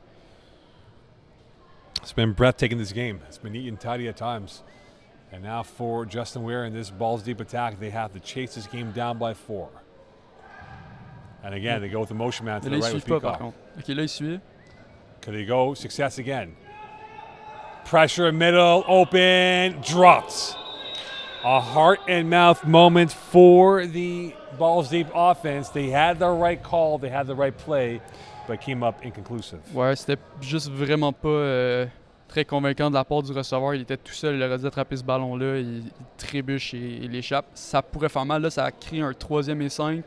It's been breathtaking this game. It's been neat and tidy at times. And now for Justin Weir in this Ballz deep attack, they have to chase this game down by 4. And again, they go with the motion man to Là, the il right suit with pas Peacock. par contre. Ok, là, il suit. Could he go? Success again. Pressure middle, open, dropped. A heart and mouth moment for the Ballz deep offense. They had the right call, they had the right play, but came up inconclusive. Ouais, c'était juste vraiment pas très convaincant de la part du receveur. Il était tout seul, il aurait dû attraper ce ballon-là. Il trébuche et il échappe. Ça pourrait faire mal. Là, ça a créé un 3e et 5.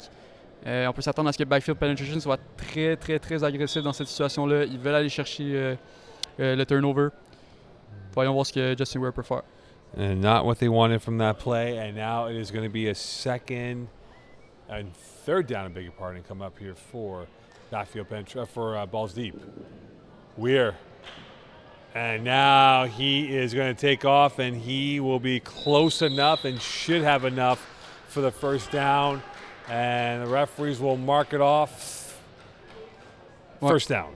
On peut s'attendre à ce que Backfield Penetration soit très agressif dans cette situation-là. Ils veulent aller chercher le turnover. Voyons voir ce que Justin Weir peut faire. And not what they wanted from that play. And now it is going to be a second and third down, I beg your pardon, come up here for Backfield for Ballz deep. Weir. And now he is going to take off, and he will be close enough and should have enough for the first down. And the referees will mark it off. First down.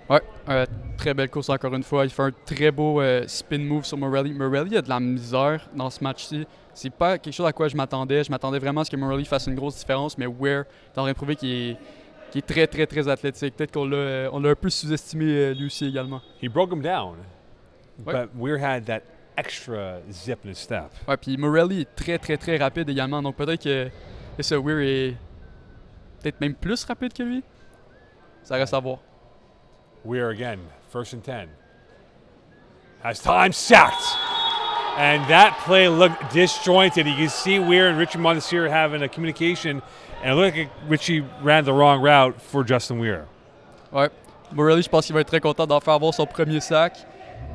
Ouais, très belle course encore une fois. Il fait un très beau spin move sur Morelli. Morelli a de la misère dans ce match-ci. C'est pas quelque chose à quoi je m'attendais. Je m'attendais vraiment à ce que Morelli fasse une grosse différence, mais Weir est en train de prouver qu'il est très athlétique. Peut-être qu'on l'a un peu sous-estimé lui aussi également. He broke him down, Ouais. but Weir had that extra zip in his step. Ouais, puis Morelli est très rapide également. Donc peut-être que ce Weir est peut-être même plus rapide que lui. Ça reste à voir. Weir again, 1st and 10. Has time, sacked. And that play looked disjointed. You can see Weir and Richie Montesir having a communication, and it looked like Richie ran the wrong route for Justin Weir. Ouais. Morelli, je pense qu'il va être très content d'en faire avoir son premier sac.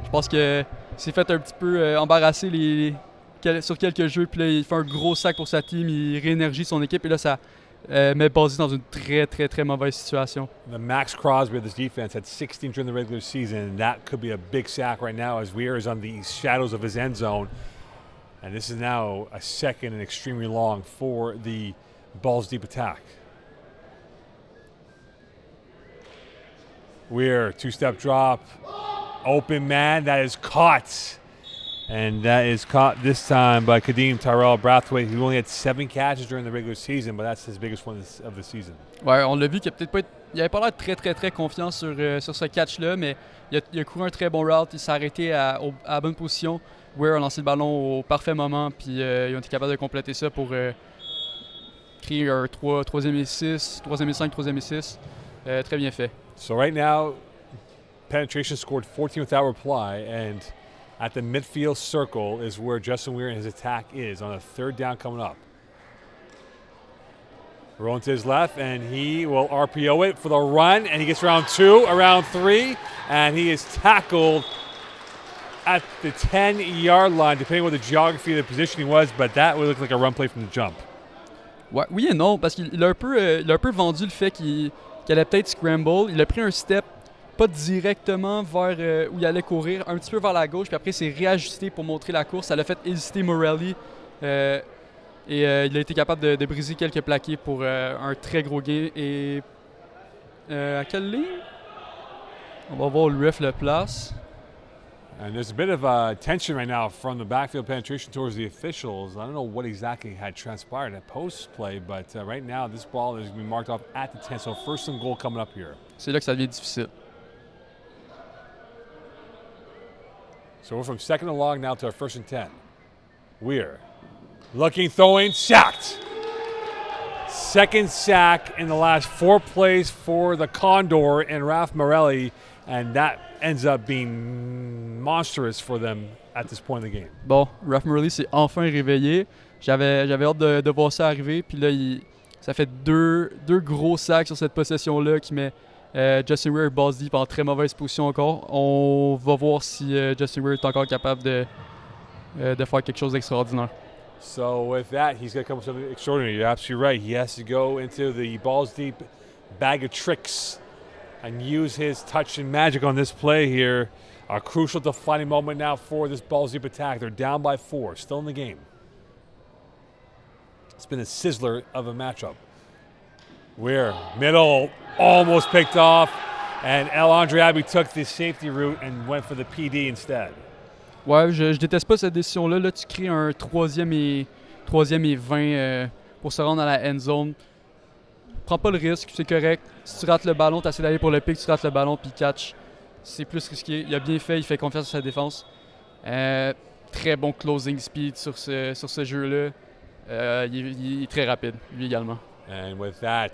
Je pense que s'est fait un petit peu embarrasser sur quelques jeux, puis là, il fait un gros sac pour sa team, il réénergie son équipe, et là, ça met Ballz dans une très mauvaise situation. The Max Crosby of this defense had 16 during the regular season, and that could be a big sack right now as Weir is on the shadows of his end zone. And this is now a second and extremely long for the Ballz deep attack. Weir, 2-step drop. Open man, that is caught. And that is caught this time by Kadeem Tyrell Brathwaite. He only had 7 catches during the regular season, but that's his biggest one of the season. Ouais, on l'a vu qu'il avait pas l'air très confiant sur ce catch-là, mais il a couru un très bon route, il s'est arrêté à la bonne position. Weir a lancé le ballon au parfait moment, puis ils ont été capables de compléter ça pour créer un 3e et 6, 3e et 5, 3e et 6. Très bien fait. So right now, penetration scored 14 without reply, and at the midfield circle is where Justin Weir and his attack is on a 3rd down coming up. Rolling to his left, and he will RPO it for the run, and he gets around 2, around 3, and he is tackled at the 10-yard line, depending on what the geography of the position he was, but that would look like a run play from the jump. Ouais, oui et non, parce qu'il a un peu vendu le fait qu'il allait peut-être scramble. Il a pris un step pas directement vers où il allait courir, un petit peu vers la gauche, puis après, c'est réajusté pour montrer la course. Ça l'a fait hésiter Morelli. Il a été capable de briser quelques plaqués pour un très gros gain. Et à quelle ligne? On va voir où l'UF le place. And there's a bit of tension right now from the backfield penetration towards the officials. I don't know what exactly had transpired at post play, but right now this ball is going to be marked off at the 10. So first and goal coming up here. C'est là que ça devient difficile. So we're from second and long now to our first and 10. Weir looking, throwing, sacked. Second sack in the last 4 plays for the Condor and Ralph Morelli, and that ends up being monstrous for them at this point in the game. Bon, Ralph Morelli s'est enfin réveillé. J'avais hâte de voir ça arriver. Puis là, ça fait deux gros sacs sur cette possession-là qui met Justin Weir et Ballz Deep en très mauvaise position encore. On va voir si Justin Weir est encore capable de faire quelque chose d'extraordinaire. So with that, he's got to come with something extraordinary. You're absolutely right. He has to go into the Ballz Deep bag of tricks and use his touch and magic on this play here. A crucial defining moment now for this Ballz Deep attack. They're down by 4, still in the game. It's been a sizzler of a matchup. Weir, middle, almost picked off, and El Andre Abbey took the safety route and went for the PD instead. Ouais, je déteste pas cette décision-là. Là, tu crées un 3e et 20 pour se rendre à la end zone. Prends pas le risque, c'est correct. Si tu rates le ballon, tu essaies d'aller pour le pick, tu rates le ballon puis catch. C'est plus risqué. Il a bien fait, il fait confiance à sa défense. Très bon closing speed sur ce jeu-là. Il est très rapide, lui également. And with that,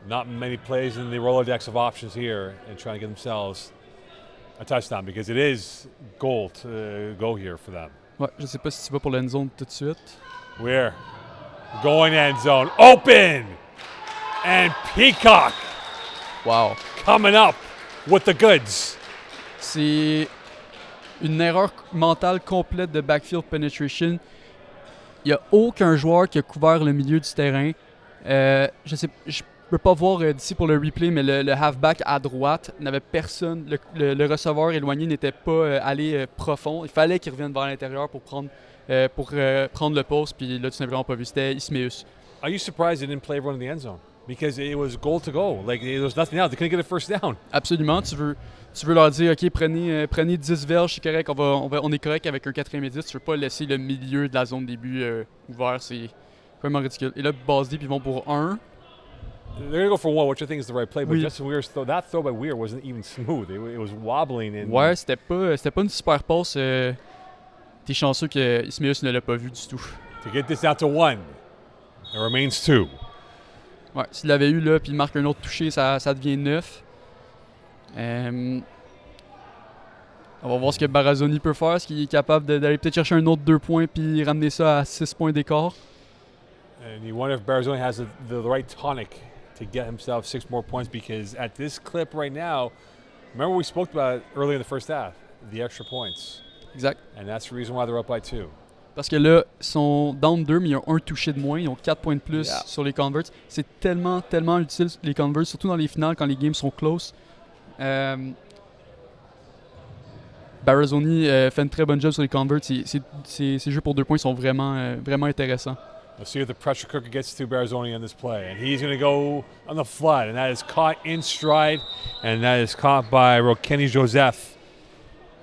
not many plays in the Rolodex of options here and trying to get themselves a touchdown because it is goal to go here for them. Ouais, je sais pas si tu vas pour l'end zone tout de suite. We're going end zone. Open! And Peacock Wow. coming up with the goods. C'est une erreur mentale complète de backfield penetration. Il n'y a aucun joueur qui a couvert le milieu du terrain. Je peux pas voir d'ici pour le replay, mais le halfback à droite n'avait personne. Le receveur éloigné n'était pas allé profond. Il fallait qu'il revienne vers l'intérieur pour prendre le poste. Puis là, tu n'as vraiment pas vu. C'était Ismaeus. Are you surprised they didn't play everyone in the end zone? Because it was goal to go. Like, there was nothing else. They couldn't get a first down. Absolument. Tu veux leur dire, OK, prenez 10 verges, c'est correct. On est correct avec un 4e et 10. Tu veux pas laisser le milieu de la zone début ouvert. C'est vraiment ridicule. Et là, Ballz Deep, ils vont pour 1. They're going to go for 1, which I think is the right play. But Oui. Justin Weir's that throw by Weir wasn't even smooth. It was wobbling. And Ouais, c'était pas une super passe. T'es chanceux que Ismaeus ne l'a pas vu du tout. to get this out to 1, it remains 2. Ouais, s'il l'avait eu là, puis il marque un autre touché, ça devient 9. On va voir ce que Barazoni peut faire. Est-ce qu'il est capable d'aller peut-être chercher un autre 2 points puis ramener ça à 6 points d'écart? And you wonder if Barazoni has the right tonic to get himself 6 more points because at this clip right now, remember we spoke about it earlier in the first half, the extra points. Exact. And that's the reason why they're up by 2. Parce que là, ils sont down 2, mais ils ont un touché de moins. Ils ont 4 points de plus sur les converts. C'est tellement utile, les converts, surtout dans les finales quand les games sont close. Barazoni fait une très bonne job sur les converts. Ces jeux pour 2 points sont vraiment intéressants. Let's see if the pressure cooker gets to Barazoni on this play. And he's going to go on the flood. And that is caught in stride. And that is caught by Rokeni Joseph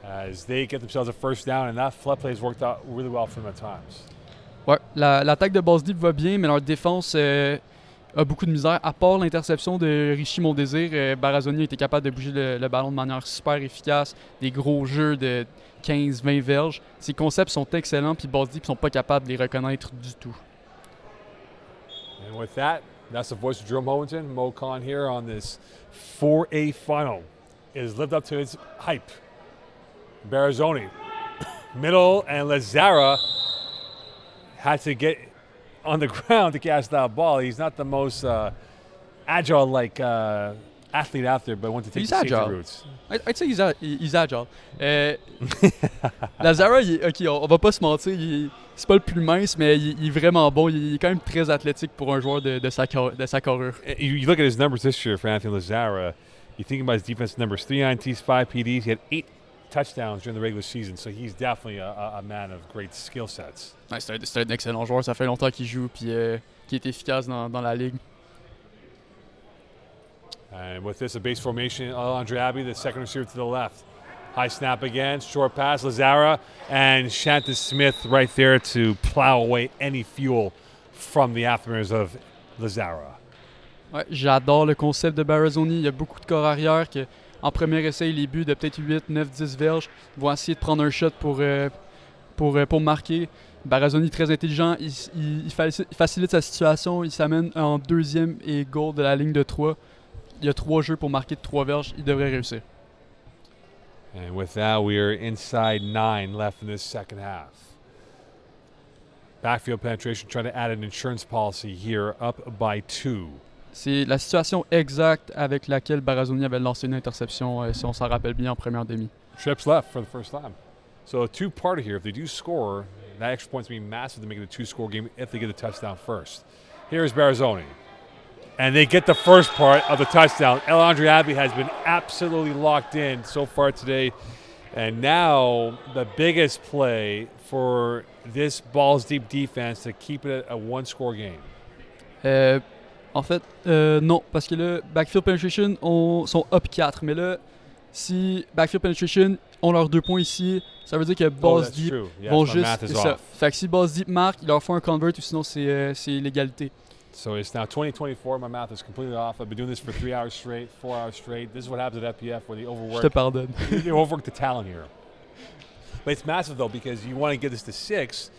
as they get themselves a first down. And that flood play has worked out really well for them at times. Ouais, l'attaque de Ballz Deep va bien, mais leur défense a beaucoup de misère. À part l'interception de Richie Mondésir, Barazoni a été capable de bouger le ballon de manière super efficace. Des gros jeux de 15-20 verges. Ces concepts sont excellents, puis Ballz Deep ne sont pas capables de les reconnaître du tout. And with that, that's the voice of Jerome Hohenton. Mo Khan here on this 4A final. It has lived up to its hype. Barazoni, middle, and Lazara had to get on the ground to catch that ball. He's not the most agile athlete out there, but went to take He's the safety agile. routes. I'd say he's agile. Lazara, OK, on va pas se mentir, c'est pas le plus mince, mais il est vraiment bon. Il est quand même très athlétique pour un joueur de sa carrure. You look at his numbers this year for Anthony Lazara. You think about his defense numbers: 3 INTs, 5 PDs. He had 8 touchdowns during the regular season, so he's definitely a man of great skill sets. Ouais, c'est un excellent joueur. Ça fait longtemps qu'il joue puis qu'il est efficace dans la ligue. And with this, a base formation, Alondre Abbey, the second receiver to the left. High snap again, short pass, Lazara, and Shanton Smith right there to plow away any fuel from the afterburners of Lazara. Ouais, j'adore le concept de Barazoni. Il y a beaucoup de corps arrière que, en premier essai, les buts de peut-être 8, 9, 10 verges vont essayer de prendre un shot pour marquer. Barazoni, très intelligent, il facilite sa situation. Il s'amène en deuxième et goal de la ligne de 3. Il y a 3 jeux pour marquer de 3 verges. Il devrait réussir. And with that, we are inside 9 left in this second half. Backfield penetration, trying to add an insurance policy here, up by 2. C'est la situation exacte avec laquelle Barazoni avait lancé une interception, si on s'en rappelle bien, en première demi. Trips left for the first time. So a two-parter here. If they do score, that extra point's going to be massive to make it a 2-score game if they get a touchdown first. Here's Barazoni. And they get the first part of the touchdown. Alondre Abbey has been absolutely locked in so far today. And now the biggest play for this Ballz deep defense to keep it a 1-score game. En fait, non, parce que là, Backfield Penetration sont up 4. Mais là, si Backfield Penetration ont leurs 2 points ici, ça veut dire que Ballz Deep vont juste. C'est ça. Fait que si Ballz Deep marque, il leur faut un convert ou sinon c'est l'égalité. So it's now 2024. My math is completely off. I've been doing this for 3 hours straight, 4 hours straight. This is what happens at FPF where they overwork. Je te pardonne. They overwork the talent here. But it's massive though because you want to get this to 6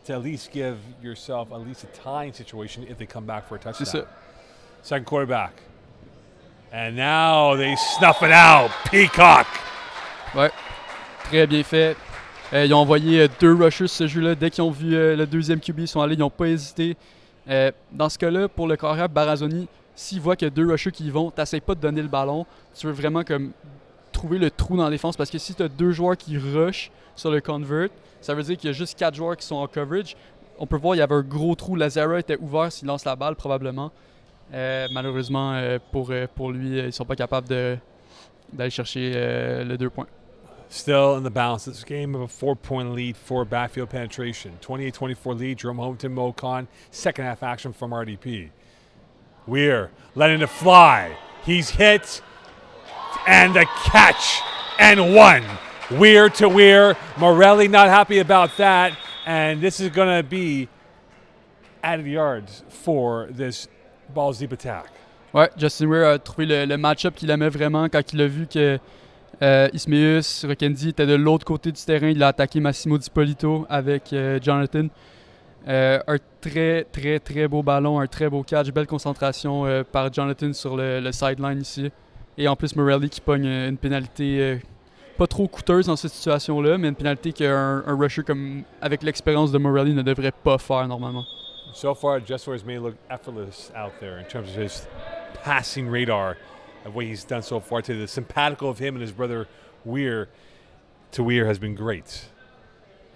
to at least give yourself at least a tying situation if they come back for a touchdown. C'est ça. Second quarterback. And now they snuff it out. Peacock. Ouais. Très bien fait. Ils ont envoyé 2 rushers ce jeu-là. Dès qu'ils ont vu le deuxième QB, ils sont allés, ils n'ont pas hésité. Dans ce cas-là, pour le carrière Barazoni, s'il voit qu'il y a 2 rushers qui y vont, t'essayes pas de donner le ballon. Tu veux vraiment comme trouver le trou dans la défense parce que si tu as 2 joueurs qui rushent sur le convert, ça veut dire qu'il y a juste 4 joueurs qui sont en coverage. On peut voir il y avait un gros trou. Lazara était ouvert s'il lance la balle probablement. Malheureusement, pour lui, ils sont pas capables d'aller chercher le 2 points. Still in the balance. This game of a 4-point lead for Backfield penetration. 28-24 lead. Jerome Hometon, Mocon. Second half action from RDP. Weir letting it fly. He's hit. And a catch. And 1. Weir to Weir. Morelli not happy about that. And this is going to be added yards for this Ballz deep attack. Ouais, Justin Weir a trouvé le match-up qu'il aimait vraiment quand il a vu que Ismaeus Rokendi était de l'autre côté du terrain. Il a attaqué Massimo Dipolito avec Jonathan. Un très, très, très beau ballon, un très beau catch. Belle concentration par Jonathan sur le sideline ici. Et en plus, Morelli qui pogne une pénalité pas trop coûteuse dans cette situation-là, mais une pénalité qu'un rusher comme, avec l'expérience de Morelli ne devrait pas faire normalement. So far, Jessuar's may look effortless out there in terms of his passing radar of what he's done so far today. The simpatico of him and his brother Weir to Weir has been great.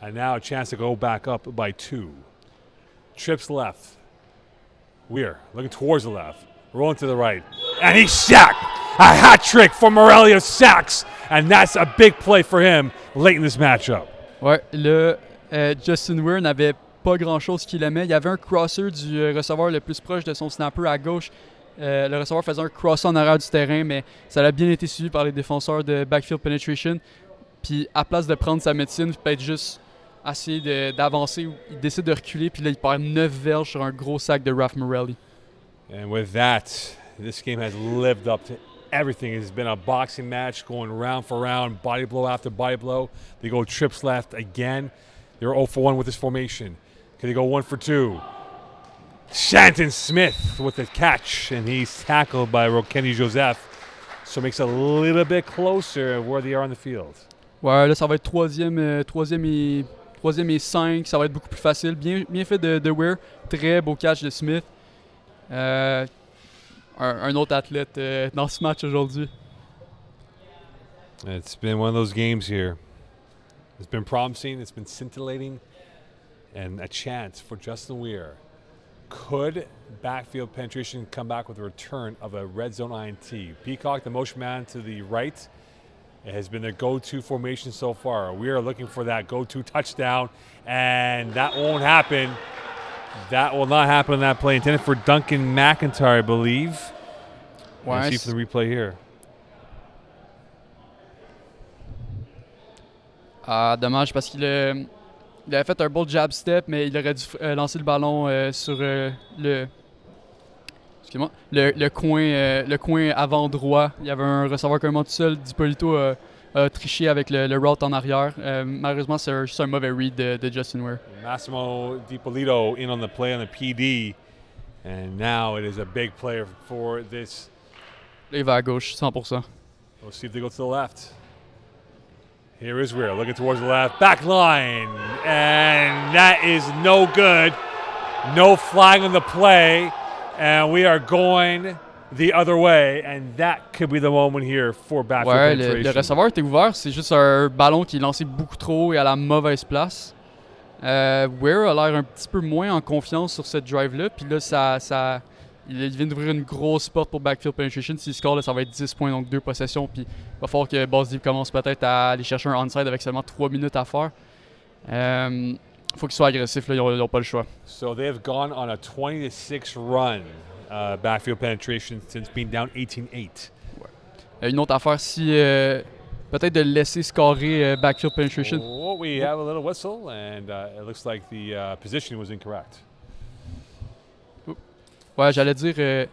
And now a chance to go back up by 2. Trips left. Weir looking towards the left. Rolling to the right. And he's sacked. A hat trick for Morelli of sacks. And that's a big play for him late in this matchup. Ouais, là, Justin Weir n'avait pas grand-chose qu'il aimait. Il y avait un crosser du receveur le plus proche de son snapper à gauche. Le receveur faisait un crosser en arrière du terrain, mais ça a bien été suivi par les défenseurs de Backfield Penetration. Puis à place de prendre sa médecine, peut-être juste essayer d'avancer, il décide de reculer, puis là il perd 9 verges sur un gros sac de Ralph Morelli. And with that, this game has lived up to everything. It's been a boxing match going round for round, body blow after body blow. They go trips left again. They're 0 for 1 with this formation. Can they go 1 for 2? Shanton Smith with the catch, and he's tackled by Kenny Joseph. So it makes it a little bit closer where they are on the field. Ouais, là ça va être troisième et 5, ça va être beaucoup plus facile. Bien fait de Weir, très beau catch de Smith. Un autre athlète dans ce match aujourd'hui. It's been one of those games here. It's been promising, it's been scintillating, and a chance for Justin Weir. Could Backfield penetration come back with a return of a red zone INT? Peacock, the motion man to the right, it has been their go-to formation so far. We are looking for that go-to touchdown, and that won't happen. That will not happen on that play. Intended for Duncan McIntyre, I believe. Let's see for the replay here. Ah, dommage parce qu'il avait fait un beau jab step, mais il aurait dû lancer le ballon sur le coin avant droit. Il y avait un receveur carrément tout seul. DiPolito a triché avec le route en arrière. Malheureusement, c'est juste un mauvais read de Justin Ware. Massimo DiPolito in on the play on the PD. And now it is a big player for this. Là, il va à gauche, 100%. We'll see if they go to the left. Here is Ware looking towards the left. Back line. And that is no good. No flag on the play. And we are going the other way. And that could be the moment here for Backfield penetration. Le receveur était ouvert. C'est juste un ballon qui est lancé beaucoup trop et à la mauvaise place. Ware a l'air un petit peu moins en confiance sur cette drive-là. Puis là, il vient d'ouvrir une grosse porte pour Backfield penetration. S'il score, là, ça va être 10 points, donc 2 possessions. Puis il va falloir que Ballz commence peut-être à aller chercher un onside avec seulement 3 minutes à faire. Il faut qu'ils soient agressifs, là, ils n'ont pas le choix. So they have gone on a 20-6 run, Backfield penetration, since being down 18-8. Ouais. Une autre affaire, si peut-être de laisser scorer Backfield penetration. Oh, we have a little whistle, and it looks like the position was incorrect. Ouais, j'allais dire,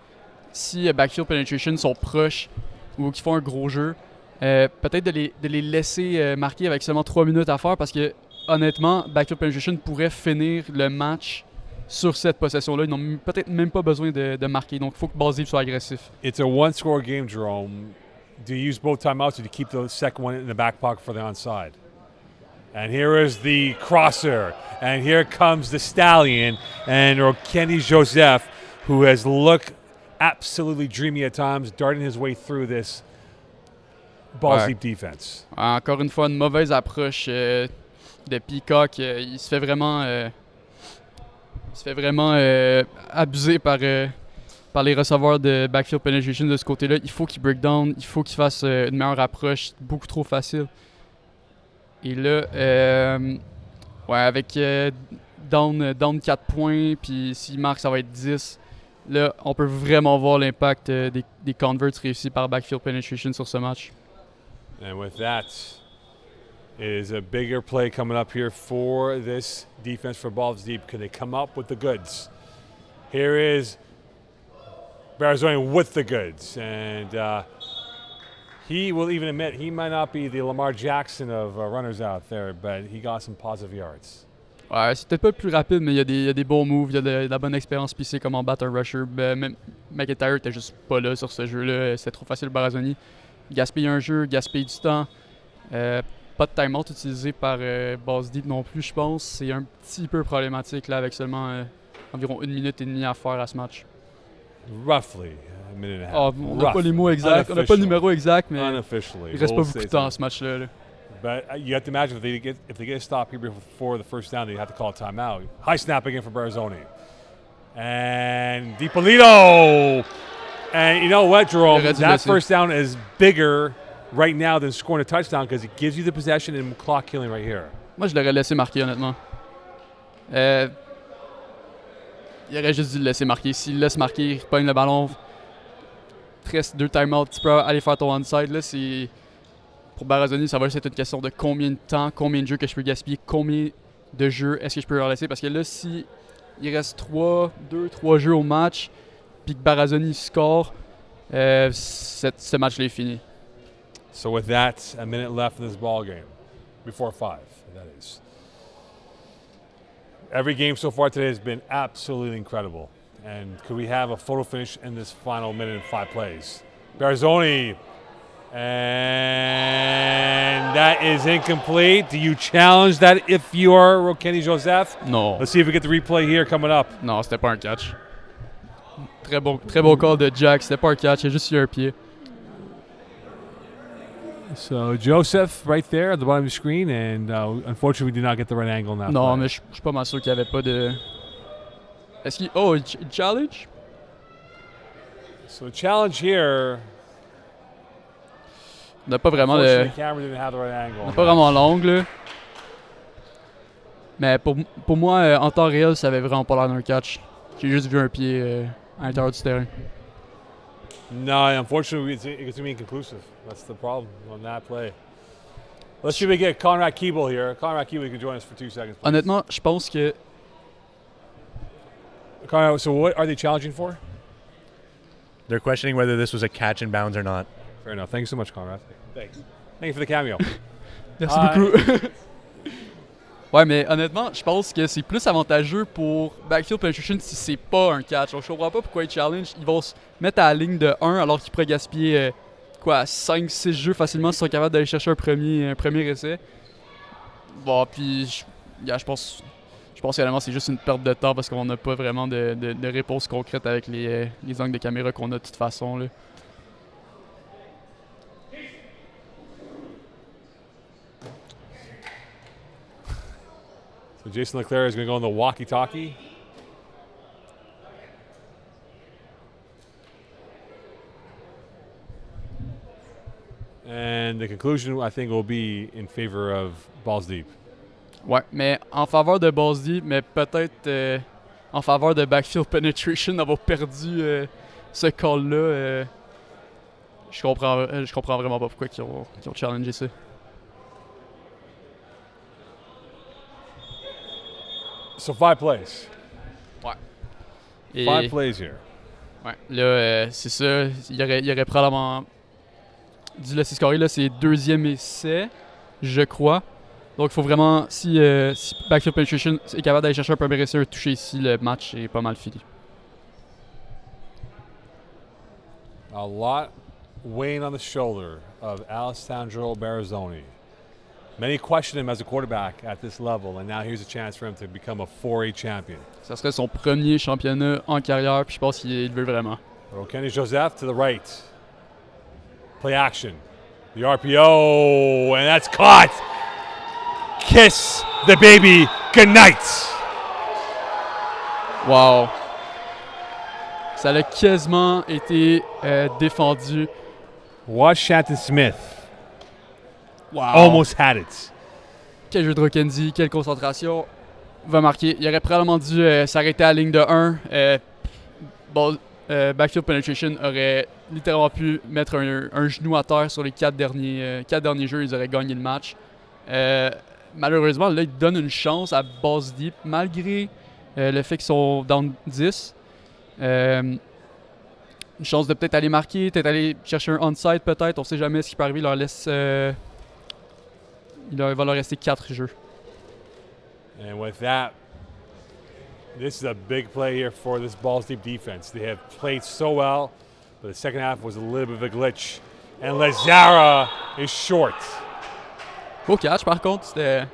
si Backfield penetration sont proches ou qu'ils font un gros jeu, peut-être de les laisser marquer avec seulement 3 minutes à faire parce que, honnêtement, Backfield penetration pourrait finir le match sur cette possession-là. Ils n'ont peut-être même pas besoin de marquer, donc il faut que Ballz soit agressif. It's a one-score game, Jerome. Do you use both timeouts or do you keep the second one in the back pocket for the onside? And here is the crosser, and here comes the Stallion, and Kenny Joseph, who has looked absolutely dreamy at times, darting his way through this Ballz deep defense. Encore une fois, une mauvaise approche de Peacock. Il se fait vraiment abuser par les receveurs de Backfield penetration de ce côté-là. Il faut qu'il break down, il faut qu'il fasse une meilleure approche, beaucoup trop facile. Et là, avec down 4 points, puis s'il marque, ça va être 10. Là, on peut vraiment voir l'impact des converts réussis par Backfield penetration sur ce match. And with that, it is a bigger play coming up here for this defense for Ballz Deep. Can they come up with the goods? Here is Barazoni with the goods. And he will even admit he might not be the Lamar Jackson of runners out there, but he got some positive yards. Ouais, c'est peut-être pas le plus rapide, mais il y a des bons moves, il y a de la bonne expérience, puis il sait comment battre un rusher. Même McIntyre était juste pas là sur ce jeu-là, c'était trop facile Barazoni. Gaspiller un jeu, gaspiller du temps. Pas de timeout utilisé par Ballz Deep non plus, je pense. C'est un petit peu problématique là, avec seulement environ 1 minute et demie à faire à ce match. Roughly a minute and a half. On n'a pas les mots exacts, on n'a pas le numéro exact, mais Unofficially, il reste pas beaucoup de temps à ce match-là. Là. But you have to imagine if they get a stop here before the first down, they have to call a timeout. High snap again for Barazoni. And DiPolito. And you know what, Jerome? That first down is bigger right now than scoring a touchdown because it gives you the possession and clock killing right here. Moi, je l'aurais laissé marquer, honnêtement. Il aurait juste dû le laisser marquer. S'il laisse marquer, il pogne le ballon. Il te reste 2 timeouts. Tu peux aller faire ton onside. Là, c'est... Pour Barazoni, ça va juste être une question de combien de temps, combien de jeux que je peux gaspiller, combien de jeux est-ce que je peux leur laisser. Parce que là, si il reste 3 jeux au match, puis que Barazoni score, ce match-là est fini. So with that, a minute left in this ball game, before 5, that is. Every game so far today has been absolutely incredible. And could we have a photo finish in this final minute and 5 plays? Barazoni, and that is incomplete. Do you challenge that if you are Kenny Joseph? Non. Let's see if we get the replay here coming up. Non, c'était pas un catch. Très bon call de Jack. C'était pas un catch, il a juste eu un pied. So Joseph right there at the bottom of the screen, and unfortunately we did not get the right angle now. Non, mais je suis pas mal sûr qu'il n'y avait pas de... Est-ce qu'il... Oh, challenge? So the challenge here. On n'a pas vraiment le... Unfortunately, the camera didn't have the right angle. On n'a pas vraiment l'angle, là. Mais pour moi, en temps réel, ça avait vraiment pas l'air d'un catch. J'ai juste vu un pied à l'intérieur du terrain. No, unfortunately, it's going to be inconclusive. That's the problem on that play. Let's see if we get Conrad Keeble here. Conrad Keeble, you can join us for 2 seconds, please. Honnêtement, je pense que... Conrad, so what are they challenging for? They're questioning whether this was a catch in bounds or not. Fair enough. Thank you so much, Conrad. Thanks. Thank you for the cameo. Merci beaucoup. Ouais, mais honnêtement, je pense que c'est plus avantageux pour Backfield Penetration si c'est pas un catch. Donc, je comprends pas pourquoi ils challenge. Ils vont se mettre à la ligne de 1 alors qu'ils pourraient gaspiller 5-6 jeux facilement s'ils sont capables d'aller chercher un premier essai. Bon, puis je pense réellement c'est juste une perte de temps parce qu'on n'a pas vraiment de réponse concrète avec les angles de caméra qu'on a de toute façon, là. So Jason Leclerc is going to go on the walkie-talkie. And the conclusion, I think, will be in favor of Ballz deep. Ouais, mais en faveur de Ballz deep, mais peut-être en faveur de Backfield Penetration d'avoir perdu ce call-là. Je comprends vraiment pas pourquoi ils ont challengé ça. So 5 plays. Ouais. Et 5 plays here. ouais, là, c'est ça. Il aurait probablement dû laisser scorer. Là, c'est 2e essai, je crois. Donc, il faut vraiment, si Backfield Penetration est capable d'aller chercher un premier essai, un toucher ici, le match est pas mal fini. A lot weighing on the shoulder of Alessandro Barazzoni. Many question him as a quarterback at this level, and now here's a chance for him to become a 4A champion. Ça serait son premier championnat en carrière, puis je pense qu'il le veut vraiment. Kenny Joseph to the right. Play action. The RPO, and that's caught. Kiss the baby goodnight. Wow. Ça a quasiment été défendu. Watch Shanton Smith. Wow. Almost had it. Quel jeu de Rockendi, quelle concentration. Va marquer. Il aurait probablement dû s'arrêter à la ligne de 1. Backfield Penetration aurait littéralement pu mettre un genou à terre sur les 4 derniers jeux. Ils auraient gagné le match. Malheureusement, là, il donne une chance à Ballz deep, malgré le fait qu'ils sont down 10. Une chance de peut-être aller marquer, peut-être aller chercher un onside, peut-être. On sait jamais ce qui peut arriver. Il leur laisse... il va leur rester 4 jeux. And with that, this is a big play here for this Ballz deep defense. They have played so well, but the second half was a little bit of a glitch. And Lazara is short. Beau catch, par contre. C'était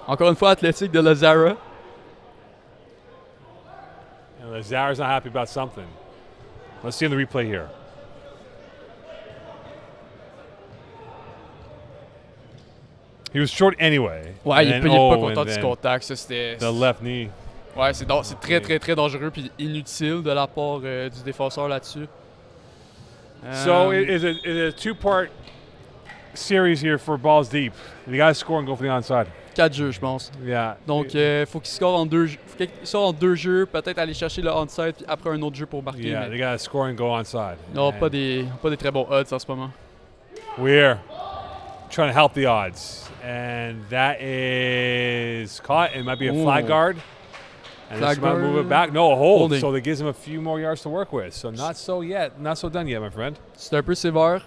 encore une fois athlétique de Lazara. And Lazara's not happy about something. Let's see in the replay here. He was short anyway. Ouais, il est pas content and du then contact. Ça, c'était... the left knee. Ouais, c'est très, très, très dangereux puis inutile de la part du défenseur là-dessus. So it is a 2-part series here for Ballz deep. The guys score and go for the onside. 4 jeux, je pense. Yeah. Donc, faut qu'il score en 2 jeux. Faut qu'il sorte en 2 jeux, peut-être aller chercher le onside puis après un autre jeu pour marquer. Yeah, Mais they got to score and go onside. non, And pas des très bons odds en ce moment. we're trying to help the odds. And that is caught. It might be a flag Ooh. guard. And Flag this might move guard. it back. No, a hold. Holding. So that gives him a few more yards to work with. So not so yet. Not so done yet, my friend. C'est un peu sévère.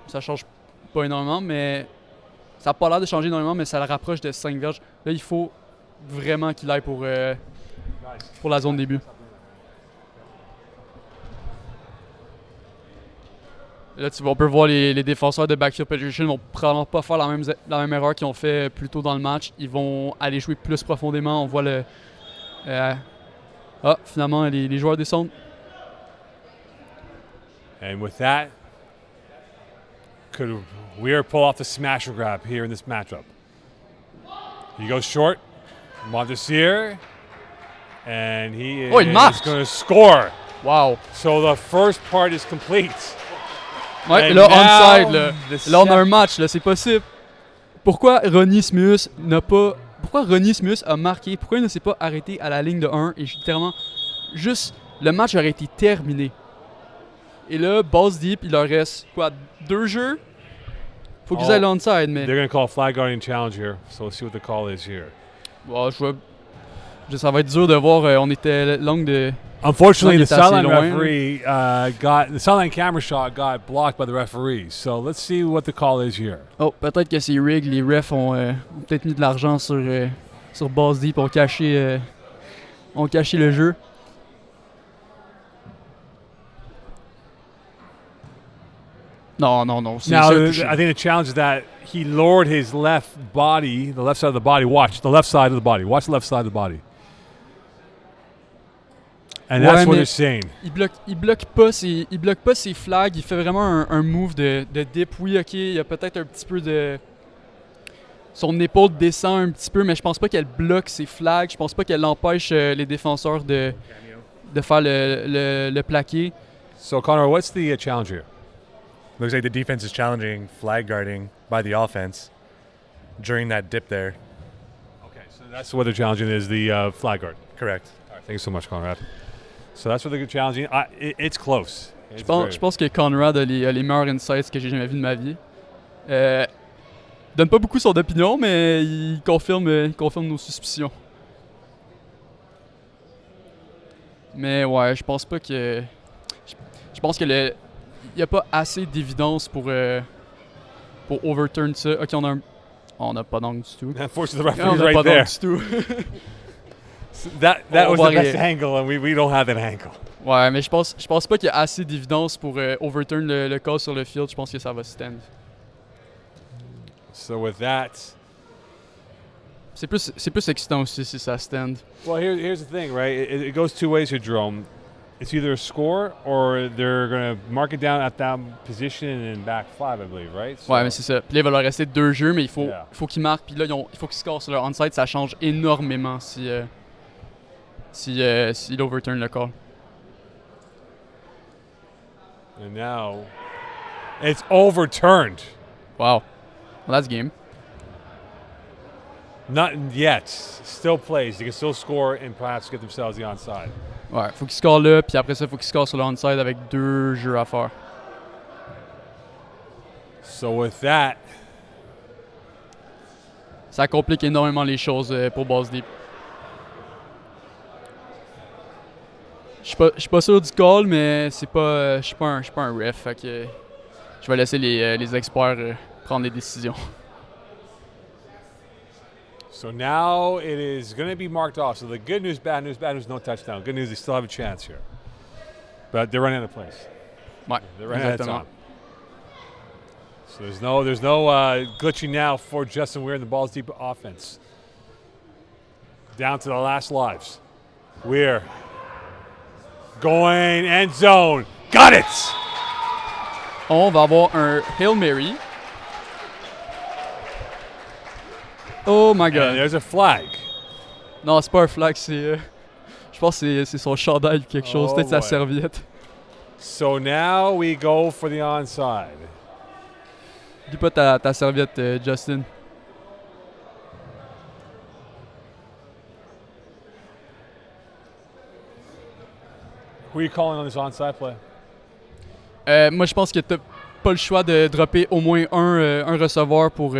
Ça change pas énormément, mais ça n'a pas l'air de changer énormément, mais ça le rapproche de 5 verges. Là, il faut vraiment qu'il aille pour la zone début. Là, on peut voir les défenseurs de Backfield Penetration ne vont probablement pas faire la même erreur qu'ils ont fait plus tôt dans le match. Ils vont aller jouer plus profondément. On voit le... finalement, les joueurs descendent. And with that, could Weir pull off the smash or grab here in this matchup? He goes short. Montesier. And he is Oh, il marque. going to score. Wow. So the first part is complete. Ouais, And et là, now, onside, là. the Là, on a un match, là, c'est possible. Pourquoi Ronnie Smith a marqué? Pourquoi il ne s'est pas arrêté à la ligne de 1 et littéralement, juste, le match aurait été terminé. Et là, Ballz deep, il leur reste, quoi, 2 jeux? Faut qu'ils aillent l'onside, mais... They're going to call flag guarding challenge here. So let's see what the call is here. Bon, ça va être dur de voir, on était longue de... Unfortunately, the Long est assez sideline loin. referee the sideline camera shot got blocked by the referee. So let's see what the call is here. Oh, peut-être que c'est rig, les refs ont peut-être mis de l'argent sur Ballz deep, ont caché le jeu. Non, c'est Now, ça. I think the challenge is that he lowered his left body, the left side of the body. Watch the left side of the body. Watch the left side of the body. And Ouais, that's what mais they're saying. Il bloque pas ses flags, il fait vraiment un move de dip. Oui, ok, il y a peut-être un petit peu de... Son épaule descend un petit peu, mais je pense pas qu'elle bloque ses flags. Je pense pas qu'elle empêche les défenseurs de faire le plaqué. So, Connor, what's the challenge here? Looks like the defense is challenging flag guarding by the offense during that dip there. Okay, so that's what they're challenging is the flag guard. Correct. All right, thank you so much, Conrad. So that's what they're challenging. It's close. Je pense que Conrad a les meilleurs insights que j'ai jamais vus de ma vie. Donne pas beaucoup son opinion, mais il confirme nos suspicions. Mais ouais, je pense pas que... Je pense que il n'y a pas assez d'évidence pour overturn ça. Ok, on n'a pas d'angle du tout. Unfortunately, the On referee's n'a right pas there. d'angle du tout. That On was va the best rien. angle, and we don't have that angle. Ouais, mais je pense pas qu'il y a assez d'évidence pour overturn le call sur le field. Je pense que ça va stand. So with that, C'est plus excitant aussi si ça stand. well, here's the thing, right? It goes two ways here, Jerome. It's either a score or they're going to mark it down at that position and back 5, I believe, right? So, Ouais, mais c'est ça. Puis là, il va leur rester 2 jeux, mais il faut qu'ils marquent. Puis là, il faut qu'ils scorent sur leur onside. Ça change énormément s'il overturn le call. And now it's overturned. Wow. Well, that's game. Not yet. Still plays. They can still score and perhaps get themselves the onside. Ouais, faut qu'ils scorent là, puis après ça, faut qu'ils scorent sur le onside avec 2 jeux à faire. So with that, Ça complique énormément les choses pour Ballz deep. Je suis pas sûr du call, mais je suis pas un ref, fait que je vais laisser les experts prendre les décisions. so now it is going to be marked off. So the good news, bad news, no touchdown. Good news, they still have a chance here. But they're running out of plays. Ouais, They're running out of exactement. time. So there's no glitching now for Justin Weir in the Ballz deep offense. Down to the last lives. Weir going end zone. Got it! On va avoir un Hail Mary. Oh my And god. there's a flag. Non, c'est pas un flag, c'est... je pense que c'est son chandail ou quelque chose, Oh peut-être sa boy. serviette. So now we go for the onside. Dis pas ta serviette, Justin. Who are you calling on this onside play? Moi, je pense que t'as pas le choix de dropper au moins un receveur pour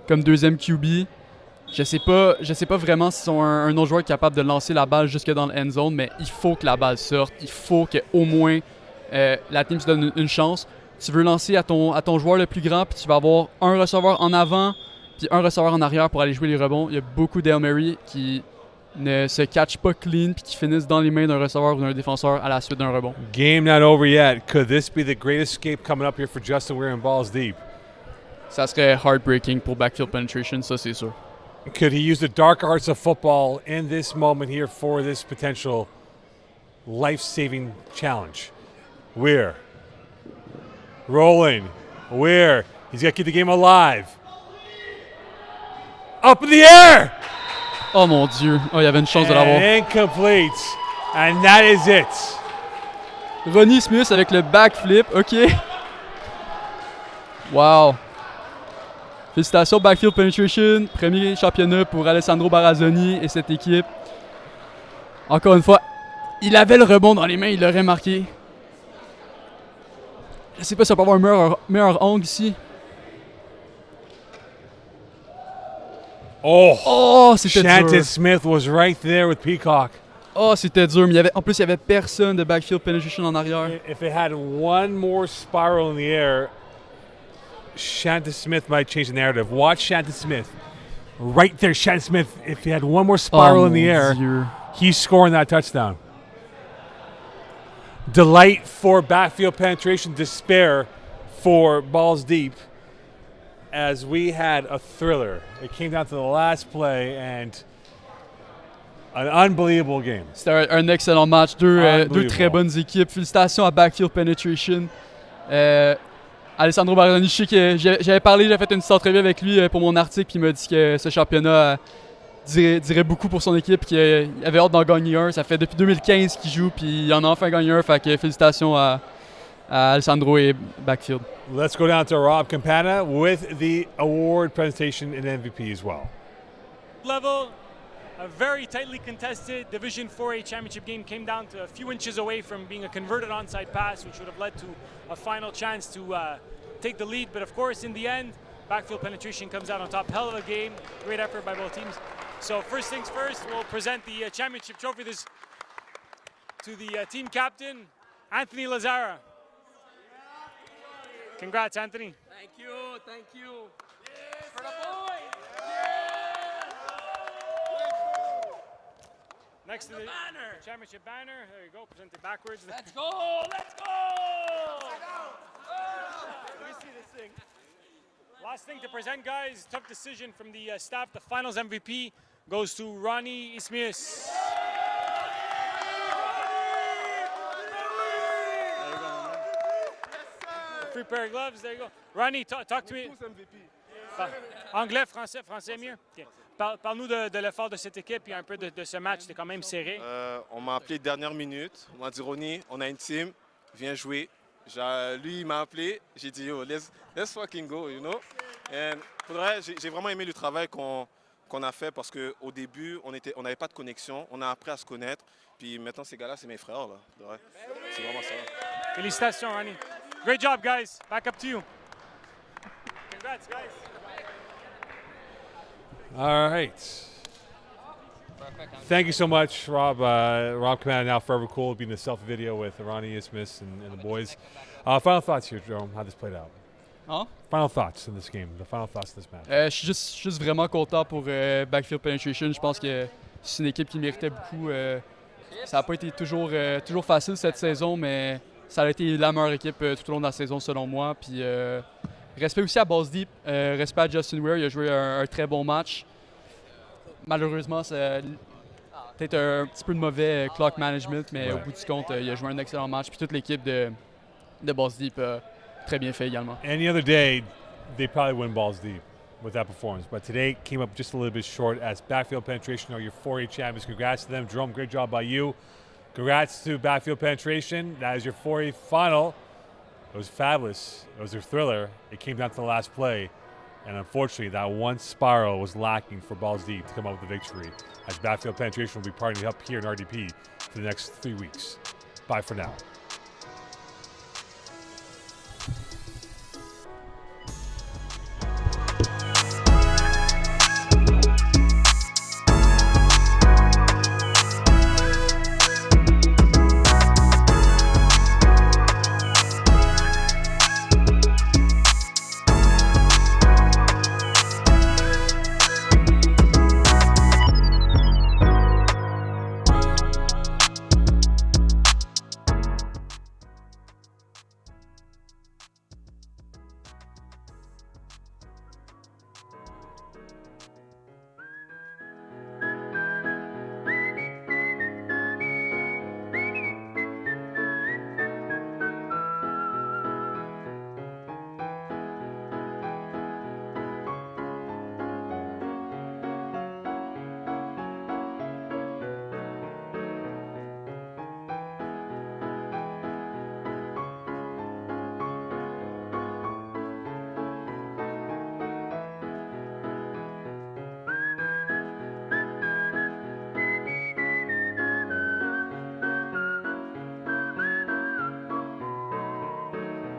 comme deuxième QB. Je sais pas vraiment si sont un autre joueur capable de lancer la balle jusque dans le end zone, mais il faut que la balle sorte. Il faut qu'au moins la team se donne une chance. Tu veux lancer à ton joueur le plus grand, puis tu vas avoir un receveur en avant, puis un receveur en arrière pour aller jouer les rebonds. Il y a beaucoup d'Hail Mary qui ne se catchent pas clean, puis qui finissent dans les mains d'un receveur ou d'un défenseur à la suite d'un rebond. Game not over yet. Could this be the great escape coming up here for Justin Weir and Ballz deep? Ça serait heartbreaking pour backfield penetration, ça c'est sûr. Could he use the dark arts of football in this moment here for this potential life-saving challenge? Weir. Rolling. Weir. He's got to keep the game alive. Up in the air! Oh mon Dieu. Oh, il y avait une chance de l'avoir. And incomplete. And that is it. Ronnie Smith avec le backflip. OK. Wow. Félicitations, Backfield Penetration. Premier championnat pour Alessandro Barazzoni et cette équipe. Encore une fois, il avait le rebond dans les mains, il l'aurait marqué. Je sais pas si on peut avoir un meilleur angle ici. Oh, c'était Shannon dur. Smith was right there with Peacock. Oh, c'était dur, mais en plus, il y avait personne de Backfield Penetration en arrière. If it had one more spiral in the air, Shannon Smith might change the narrative. Watch Shannon Smith. Right there, Shannon Smith. If he had one more spiral in the air, he's scoring that touchdown. Delight for backfield penetration, despair for Ballz deep. As we had a thriller. It came down to the last play and an unbelievable game. C'était un excellent match. Deux très bonnes équipes. Félicitations à Backfield Penetration. Alessandro Barazzoni, je sais que j'avais fait une petite entrevue avec lui pour mon article, puis il m'a dit que ce championnat dirait beaucoup pour son équipe, qu'il avait hâte d'en gagner un. Ça fait depuis 2015 qu'il joue, puis il en a enfin gagné un. Fait que félicitations à Alessandro et Backfield. Let's go down to Rob Campana with the award presentation and MVP as well. Level, a very tightly contested Division 4A championship game came down to a few inches away from being a converted onside pass, which would have led to a final chance to take the lead. But of course, in the end, Backfield Penetration comes out on top. Hell of a game, great effort by both teams. So first things first, we'll present the championship trophy to the team captain, Anthony Lazara. Congrats, Anthony. Thank you. Yes, for the boys. Next to the banner. Championship banner. There you go. Present it backwards. Let's go! Let me see this thing. Last thing to present, guys. Tough decision from the staff. The finals MVP goes to Ronnie Ismius. Free pair of gloves, there you go. Ronnie, talk to me. Anglais, français mieux? Okay. Parle-nous de l'effort de cette équipe et un peu de ce match, c'était quand même serré. On m'a appelé dernière minute, on m'a dit Ronnie, on a une team, viens jouer. Lui, il m'a appelé, j'ai dit yo, let's fucking go, you know. Et pour vrai, j'ai vraiment aimé le travail qu'on a fait parce qu'au début, on n'avait pas de connexion, on a appris à se connaître. Puis maintenant, ces gars-là, c'est mes frères. Là. Ouais. C'est vraiment ça. Félicitations, Ronnie. Great job, guys. Back up to you. Congrats, guys. All right. Thank you so much, Rob. Rob Campana, now forever cool, being the selfie video with Ronnie Ismius and the boys. Final thoughts here, Jerome, how this played out. Hein? Final thoughts in this game, the final thoughts in this match. Je suis juste vraiment content pour Backfield Penetration. Je pense que c'est une équipe qui méritait beaucoup. Ça n'a pas été toujours facile cette saison, mais ça a été la meilleure équipe tout au long de la saison selon moi. Puis respect aussi à Ballz Deep, respect à Justin Weir, il a joué un très bon match. Malheureusement, c'est peut-être un petit peu de mauvais clock management, mais au bout du compte, il a joué un excellent match. Puis toute l'équipe de Ballz Deep très bien fait également. Any other day, they probably win Ballz deep with that performance. But today came up just a little bit short as Backfield Penetration are your 4A champions. Congrats to them. Jerome, great job by you. Congrats to Backfield Penetration. That is your 4A final. It was fabulous. It was a thriller. It came down to the last play. And unfortunately, that one spiral was lacking for Ballz deep to come up with the victory. As Backfield Penetration will be partying up here in RDP for the next 3 weeks. Bye for now.